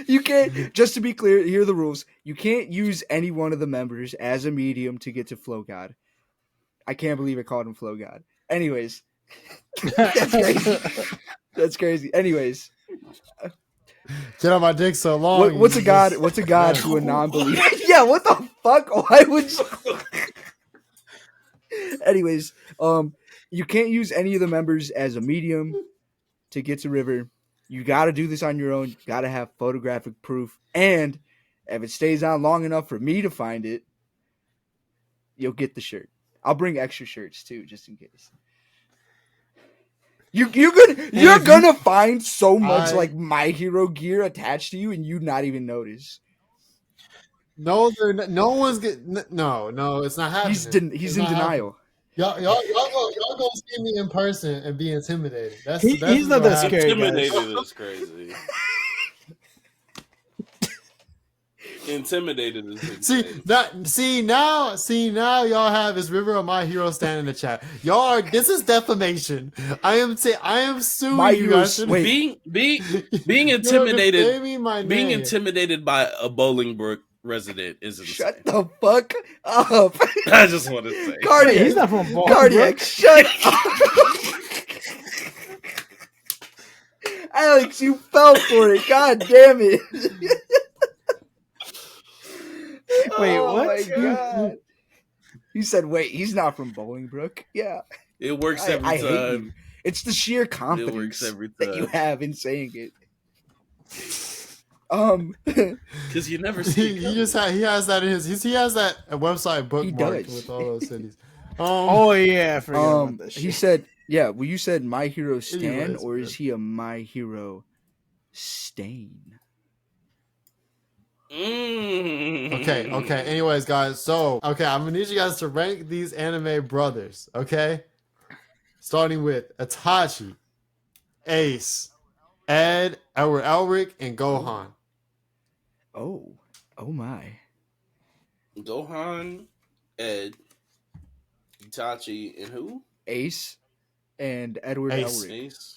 You can't. Just to be clear, here are the rules. You can't use any one of the members as a medium to get to Flow God. I can't believe I called him Flow God. Anyways, that's crazy. That's crazy. Anyways, Get on my dick so long. what's a god? What's a god to a non-believer? Yeah. What the fuck? Why would you? Anyways, you can't use any of the members as a medium to get to River. You got to do this on your own. You got to have photographic proof. And if it stays on long enough for me to find it, you'll get the shirt. I'll bring extra shirts too, just in case. You're gonna find so much like My Hero gear attached to you, and you not even notice. No, no one's getting. No, it's not happening. He's in denial. Y'all go see me in person and be intimidated. He's not that scary. Intimidated is crazy. Intimidated is insane. See now y'all have is River or My Hero stand in the chat. This is defamation. I am suing My you guys. Hero's- Being intimidated. Being Intimidated by a Bolingbrook resident is insane. Shut the fuck up. I just want to say. Kardiac, He's not from Boston. Kardiac, shut up. Alex, you fell for it. God damn it. Wait, Oh what? my god. You said, wait, he's not from Bolingbrook. Yeah. It works every I hate you. time. It's the sheer It confidence works every that you time. have in saying it. Because you never see. he has that in his he has that website bookmarked does. with all those cities. Oh yeah, I forgot about that shit. He said, yeah, well, you said My Hero Stan, Anyways, or man. is he a My Hero Stain? Mm. Okay. Anyways, guys, so I'm gonna need you guys to rank these anime brothers. Okay, starting with Itachi, Ace, Ed, Edward Elric, and Gohan. Oh my. Gohan, Ed, Itachi, and who? Ace and Edward Ace. Elric. Ace.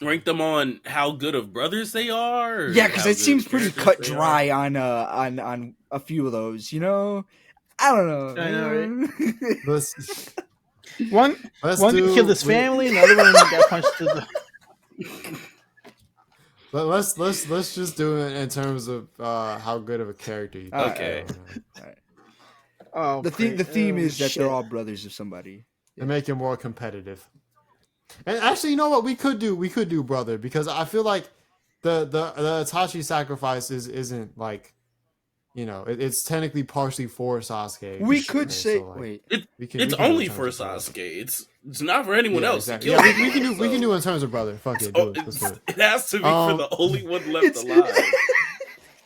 Rank them on how good of brothers they are. Or Yeah, because how it good seems pretty characters cut they are? dry on a few of those. You know, I don't know. I know, Let's One do- killed his family, and the other one got punched to the. let's just do it in terms of how good of a character you think. Okay. Oh, The theme is that shit. they're all brothers of somebody. To make it more competitive. And actually, you know what? We could do brother, because I feel like the Itachi sacrifice isn't like, you know, it's technically partially for Sasuke. We could Okay, say, so, like, wait, It's do only in terms for of brother. Sasuke. It's not for anyone Yeah, else. exactly. He Yeah, killed we can do him, we can so- do in terms of brother. Fuck it, do it. Let's do it. It has to be for the only one left it's- alive.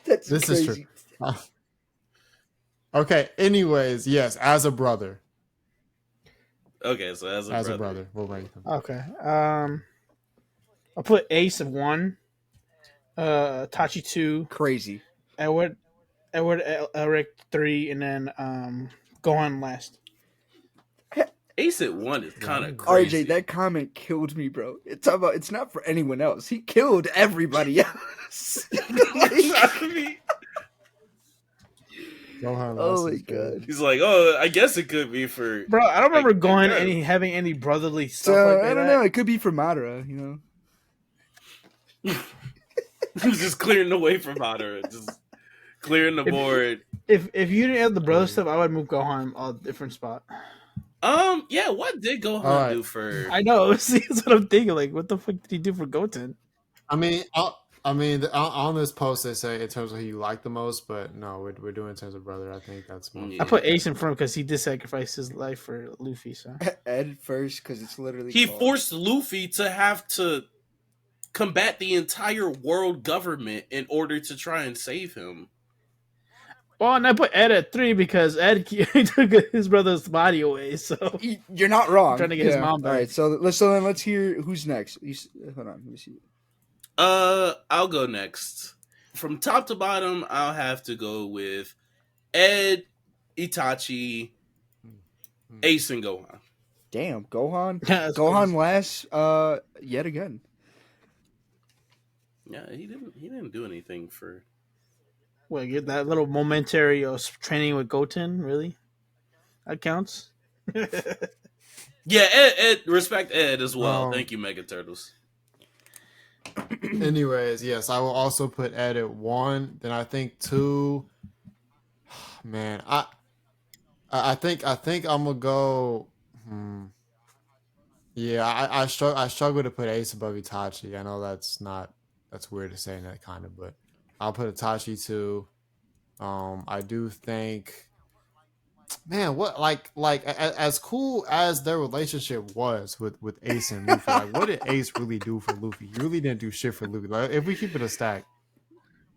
that's This crazy. is true. Okay. Anyways, yes, as a brother. Okay, so as a brother. We'll rank them. Okay. I'll put Ace at 1, Tachi 2, Crazy. Edward Elric 3, and then Gohan last. Ace at 1 is kind of crazy. RJ, that comment killed me, bro. It's not for anyone else. He killed everybody else. I mean, Gohan Oh last my is good. God. he's like, oh, I guess it could be for. Bro, I don't remember Like, Gohan yeah. having any brotherly stuff So like that. I don't know. It could be for Madara, you know. He was just clearing the way from Madara, just clearing the board. If you didn't have the brother stuff, I would move Gohan a different spot. Yeah. What did Gohan Alright. do for? I know. See, that's what I'm thinking. Like, what the fuck did he do for Goten? I mean, on this post they say in terms of who you like the most, but no, we're doing in terms of brother. I think that's more. Yeah. I put Ace in front because he did sacrifice his life for Luffy. So Ed first, because it's literally He called- forced Luffy to have to combat the entire world government in order to try and save him. well, and I put Ed at 3 because Ed took his brother's body away. So You're not wrong. Trying to get his mom back. All right, so let's hear who's next. Hold on, let me see. I'll go next. From top to bottom, I'll have to go with Ed, Itachi, Ace, and Gohan. Damn, Gohan. Yeah, that's Gohan crazy. last. Yet again. Yeah, he didn't do anything for. Wait, get that little momentary training with Goten. Really, that counts. Yeah, Ed, respect Ed as well. Thank you, Mega Turtles. Anyways, yes, I will also put Ed at 1. Then I think 2. Man, I think I'm gonna go. Yeah, I struggle to put Ace above Itachi. I know that's weird to say in that kind of, but I'll put Itachi 2. I do think, man, what like as cool as their relationship was with Ace and Luffy, like what did Ace really do for Luffy? He really didn't do shit for Luffy. Like if we keep it a stack,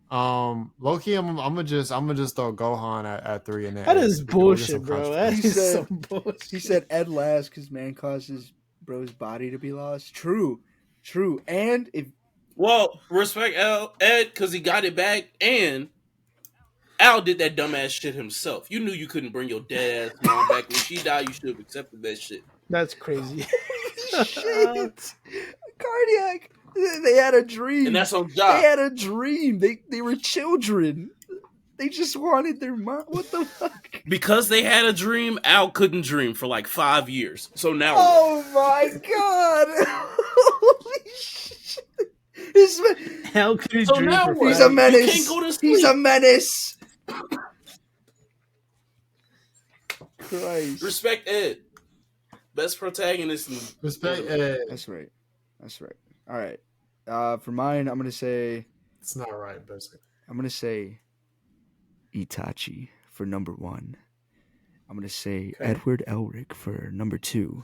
Loki, I'm gonna just throw Gohan at 3 and then That Ed. is We can go get some bullshit, bro. controversy. That is said- some bullshit. He said Ed last because man caused his bro's body to be lost. True. And if Well, respect Ed because he got it back, and Al did that dumbass shit himself. You knew you couldn't bring your dead ass mom back when she died. You should have accepted that shit. That's crazy. shit, Kardiac, they had a dream. And that's on They job. had a dream. They were children. They just wanted their mom. What the fuck? Because they had a dream, Al couldn't dream for like 5 years. So now, Oh my god! Holy shit! This man- How could he So dream now for what? He's five a You menace. can't go to He's sleep. a menace. Christ. respect Ed. Best protagonist in Respect Ed. That's right. All right. For mine, I'm gonna say It's not right, but Itachi for number 1. I'm gonna say Okay. Edward Elric for number 2.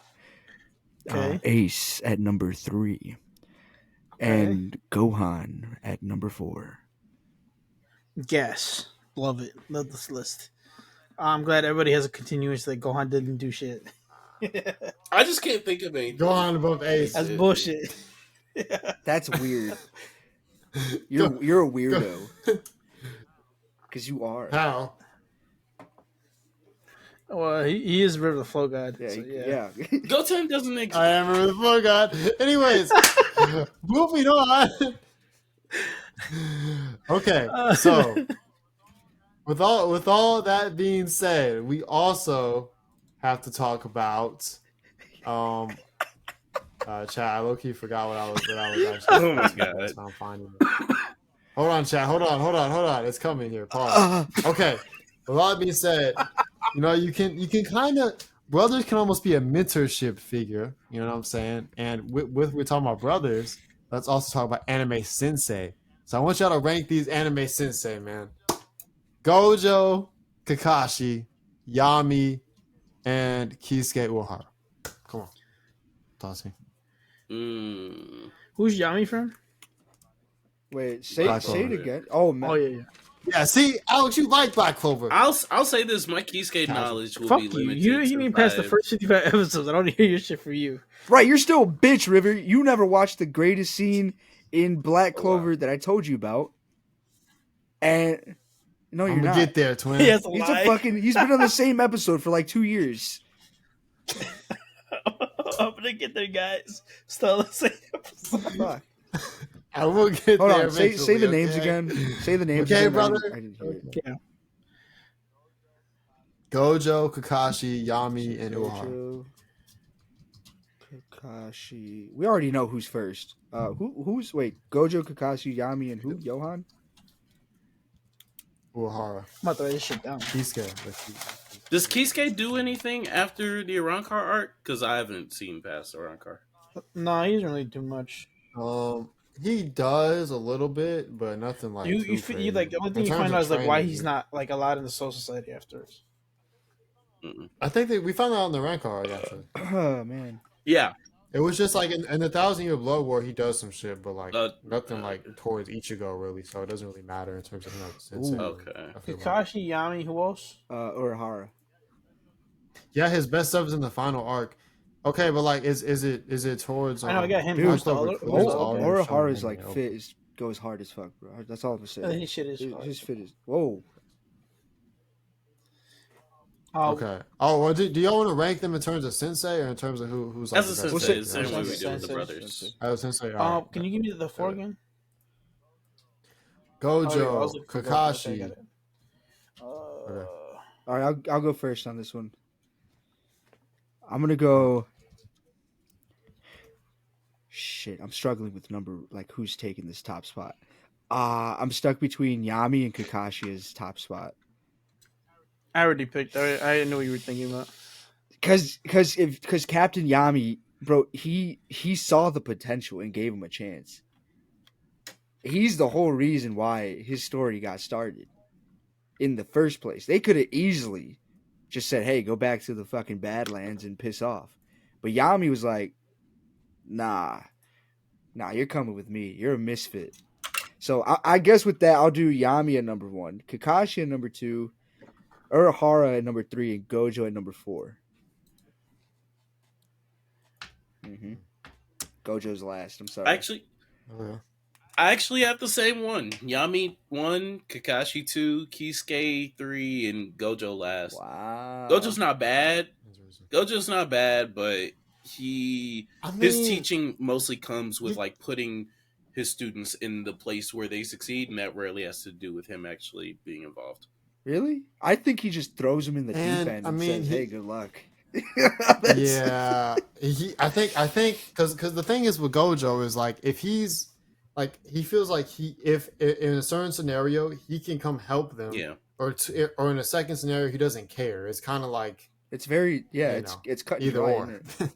Okay. Ace at number 3. And Gohan at number 4. Yes. Love it. Love this list. I'm glad everybody has a continuous that Gohan didn't do shit. I just can't think of anything. Gohan above Ace. That's bullshit. That's weird. You're a weirdo. Because you are. How? Well, he is River the Flow God. Yeah, so, yeah. Goten doesn't exist. I am the floor god. Anyways, moving on. Okay, so with all that being said, we also have to talk about chat. I low-key forgot what I was actually. Oh my God. I'm finding it. Hold on, chat. Hold on. It's coming here. Pause. Okay. With all that being said, You know, you can kind of brothers can almost be a mentorship figure. You know what I'm saying? And with we're talking about brothers, let's also talk about anime sensei. So I want y'all to rank these anime sensei, man. Gojo, Kakashi, Yami, and Kisuke Uehara. Come on, toss me. Who's Yami from? Wait, Black say it Clover. again. Oh man. Oh yeah. Yeah, see, Alex, you like Black Clover. I'll say this: my Kisuke knowledge will Fuck be you. limited. You ain't even past the I've- first 55 episodes. I don't hear your shit for you. Right, you're still a bitch, River. You never watched the greatest scene in Black Clover that I told you about. And no, you're I'm gonna not. get there, twin. Yes, He's he's been on the same episode for like 2 years. I'm gonna get there, guys. Still the same episode. Fuck. I will get Hold there. on, say eventually, the names okay? again. Say the names Okay, again. brother? I didn't hear it. Yeah. Gojo, Kakashi, Yami, and Uehara. Gojo, Kakashi. We already know who's first. Who's wait? Gojo, Kakashi, Yami, and who? Johan? Uehara. I'm about to write this shit down. Kisuke. Does Kisuke do anything after the Arankar arc? Because I haven't seen past Arankar. No, he doesn't really do much. He does a little bit, but nothing like You crazy. like the only thing In you terms find of out is like why training, he's not like allowed in the Soul Society afterwards. I think that we found out on the rank card actually. Oh man. Yeah, It was just like in the 1,000-Year Blood War, he does some shit, but like nothing like okay. towards Ichigo really. So it doesn't really matter in terms of him as a sensei. Ooh. Okay. I feel like. Kakashi, Yami, who else? Urahara. Yeah, his best stuff is in the final arc. Okay, but like, is it towards? I know I got him. Dude, Who's the Clover- other? Clover's Who's the all- other? Urahara's like Okay. fit goes hard as fuck, bro. That's all I'm gonna say. His shit is. His fit is whoa. Okay. Oh, well, do y'all want to rank them in terms of sensei or in terms of who's like As a the best sensei, say- it's the same way we Sensei, do with the sensei, brothers. As a sensei. All right. Can you give me the four again? Oh, I Gojo, was looking for both. Okay, I Kakashi. got it. All right, I'll go first on this one. I'm gonna go. Shit, I'm struggling with number like who's taking this top spot. I'm stuck between Yami and Kakashi as top spot. I already picked. I knew what you were thinking about. Because Captain Yami, bro, he saw the potential and gave him a chance. He's the whole reason why his story got started in the first place. They could have easily just said, "Hey, go back to the fucking Badlands and piss off," but Yami was like, "Nah, you're coming with me. You're a misfit." So I guess with that, I'll do Yami at number 1, Kakashi at number 2, Urahara at number 3, and Gojo at number 4. Gojo's last. I'm sorry. I actually have the same one. Yami 1, Kakashi 2, Kisuke 3, and Gojo last. Wow. Gojo's not bad. But his teaching mostly comes with like putting his students in the place where they succeed, and that rarely has to do with him actually being involved. Really? I think he just throws him in the deep end and says, "Hey, good luck." Yeah, I think because the thing is with Gojo is like if he's like he feels like if in a certain scenario he can come help them, Yeah. or in a second scenario he doesn't care. It's kind of like It's very it's cut and either dry, or. isn't it?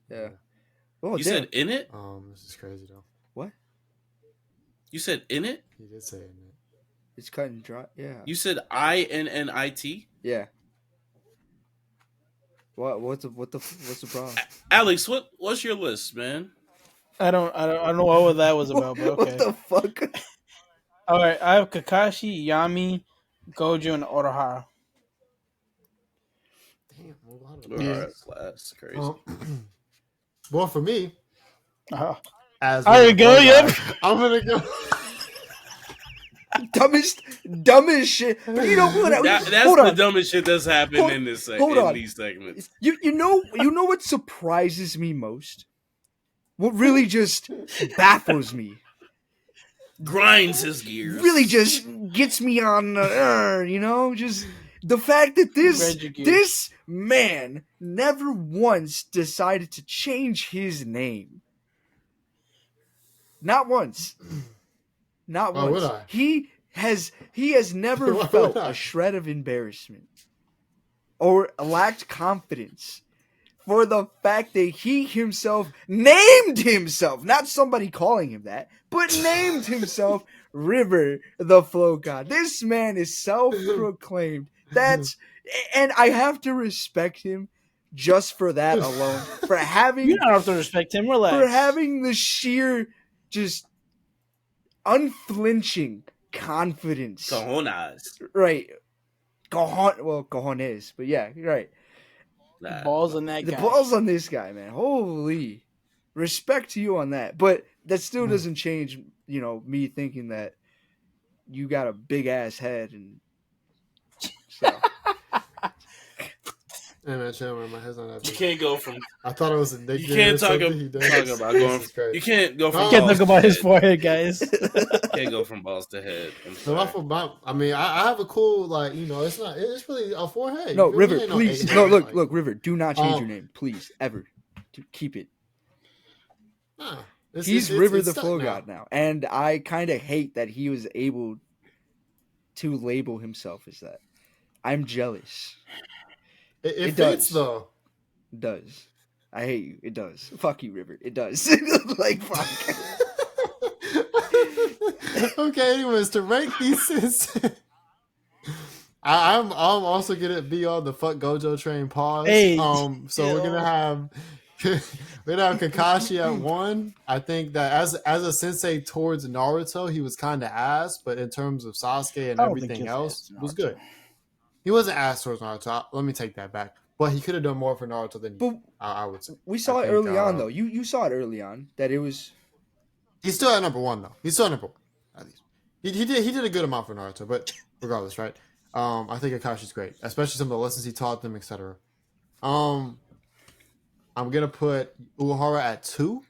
Yeah. Oh, You damn. said in it? This is crazy though. What? You said in it? He did say it. It's cut and dry. Yeah. You said INNIT? Yeah. What's the problem? Alex, what's your list, man? I don't know what that was about, but okay. What the fuck? All right, I have Kakashi, Yami, Gojo, and Urahara. Damn, a lot of All Yeah. right, that's crazy. Well, for me, as There you go. Yep. I'm gonna go. dumbest shit. You know what? That's Hold the on. dumbest shit that's happened in this hold on. these segments. You know what surprises me most? What really just baffles me? Grinds his gears. Really just gets me on just the fact that this man never once decided to change his name. Not once. Not Why once. would I? He has never Why felt not? a shred of embarrassment or lacked confidence for the fact that he himself named himself, not somebody calling him that, but named himself River the Flow God. This man is self-proclaimed. And I have to respect him just for that alone, for having You don't have to respect him. Relax. the sheer, just unflinching confidence. Cojones. Right. Cojones, but yeah, you're right. Nah. balls on that The guy. balls on this guy, man. Holy respect to you on that. But that still doesn't change, me thinking that you got a big ass head, and so Hey man, chill, man. My head's not that You big. can't go from. I thought it was a nickname. You can't or talk something about, he does. going. Jesus Christ. You can't go from. Oh. Can't balls talk about to his head. forehead, guys. Can't go from balls to head. I'm No, sorry. I mean, I have a cool, it's not. It's really a forehead. no, You feel me? River, Ain't please. eight No, head, look, River, do not change your Um, name, please, ever. Keep it. Nah, He's River the stuck Flow God now, and I kind of hate that he was able to label himself as that. I'm jealous. It does. fits though. It does. I hate you. It does. Fuck you, River. It does. Like, fuck. Okay, anyways, to rank these sins, I'm also gonna be on the fuck Gojo train pause. Hey, So we're gonna have Kakashi at 1. I think that as a sensei towards Naruto, he was kind of ass, but in terms of Sasuke and I don't think everything he's else, ass, was Naruto. good. He wasn't ass towards Naruto. Let me take that back. But he could have done more for Naruto than But I would say. we saw I it think, early on, though. You saw it early on that it was. He's still at number 1 though. He's still at number 1. At least he did a good amount for Naruto, but regardless, right? I think Akashi's great, especially some of the lessons he taught them, etc. I'm gonna put Uehara at 2.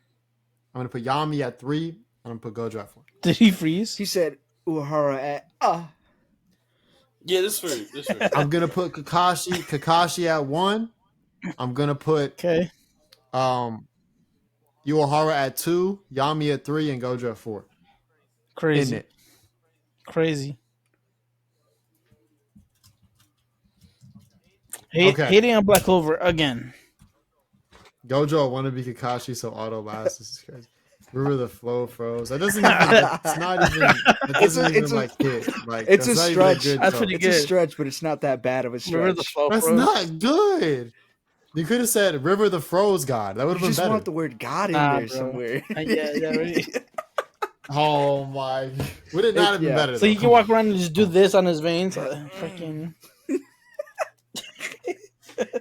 I'm gonna put Yami at 3. I'm gonna put Gojo at 4. Did he freeze? He said Uehara at Yeah, this for. I'm gonna put Kakashi at 1. I'm gonna put Okay. Uehara at 2, Yami at 3, and Gojo at 4. Crazy. In it. Crazy. Okay. Hating on Black Clover again. Gojo, I want to be Kakashi, so auto last. This is crazy. River the Flow froze. That doesn't even. It's not even. That doesn't even like hit. Like it's that's a not stretch. Even a good That's joke. pretty It's a good. stretch, but it's not that bad of a River the stretch. Flow That's froze. not good. You could have said River the Froze God. That would You have been just better. want the word God in Nah, there bro. somewhere. Yeah, really. Oh my! Would it not have been Yeah. better? So though? you can walk around and just do this on his veins. Fucking.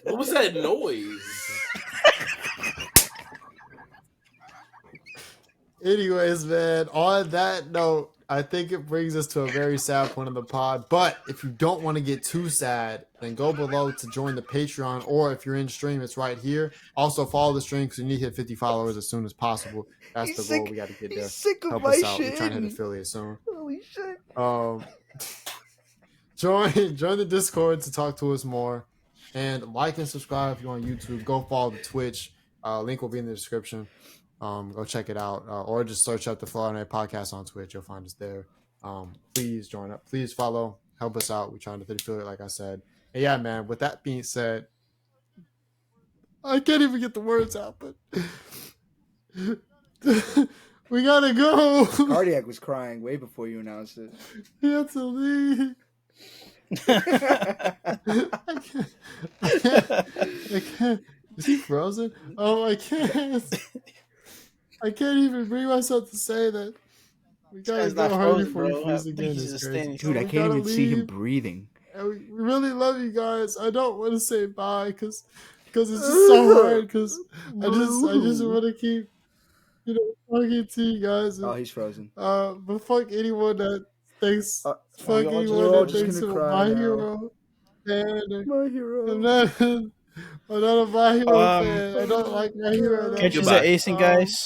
What was that noise? Anyways, man, on that note, I think it brings us to a very sad point of the pod. But if you don't want to get too sad, then go below to join the Patreon. Or if you're in stream, it's right here. Also, follow the stream because we need to hit 50 followers as soon as possible. That's He's the goal. sick- We got to get He's there. sick of Help my us out. shit. We're trying to hit affiliate soon. Holy shit. Join the Discord to talk to us more. And like and subscribe if you're on YouTube. Go follow the Twitch. Link will be in the description. Go check it out, or just search up the Frieren podcast on Twitch. You'll find us there. Please join up. Please follow. Help us out. We're trying to feel it, like I said. And yeah, man. With that being said, I can't even get the words out, but we gotta go. Kardiac was crying way before you announced it. He had to leave. I can't. Is he frozen? Oh, I can't. I can't even bring myself to say that. We gotta guy's go not hurry frozen, before bro. he I freezes think again. he's It's just crazy. standing. Dude, I We can't gotta even see him leave. breathing. And we really love you guys. I don't want to say bye because it's just so hard. Because I just want to keep talking to you guys. Oh, he's frozen. But fuck anyone that thinks fuck we all just- anyone we're all that just thinks gonna of cry My now. Hero. And My hero. I'm not a My Hero Um, fan. I don't like My Hero that Catch you Goodbye. at Acing, guys.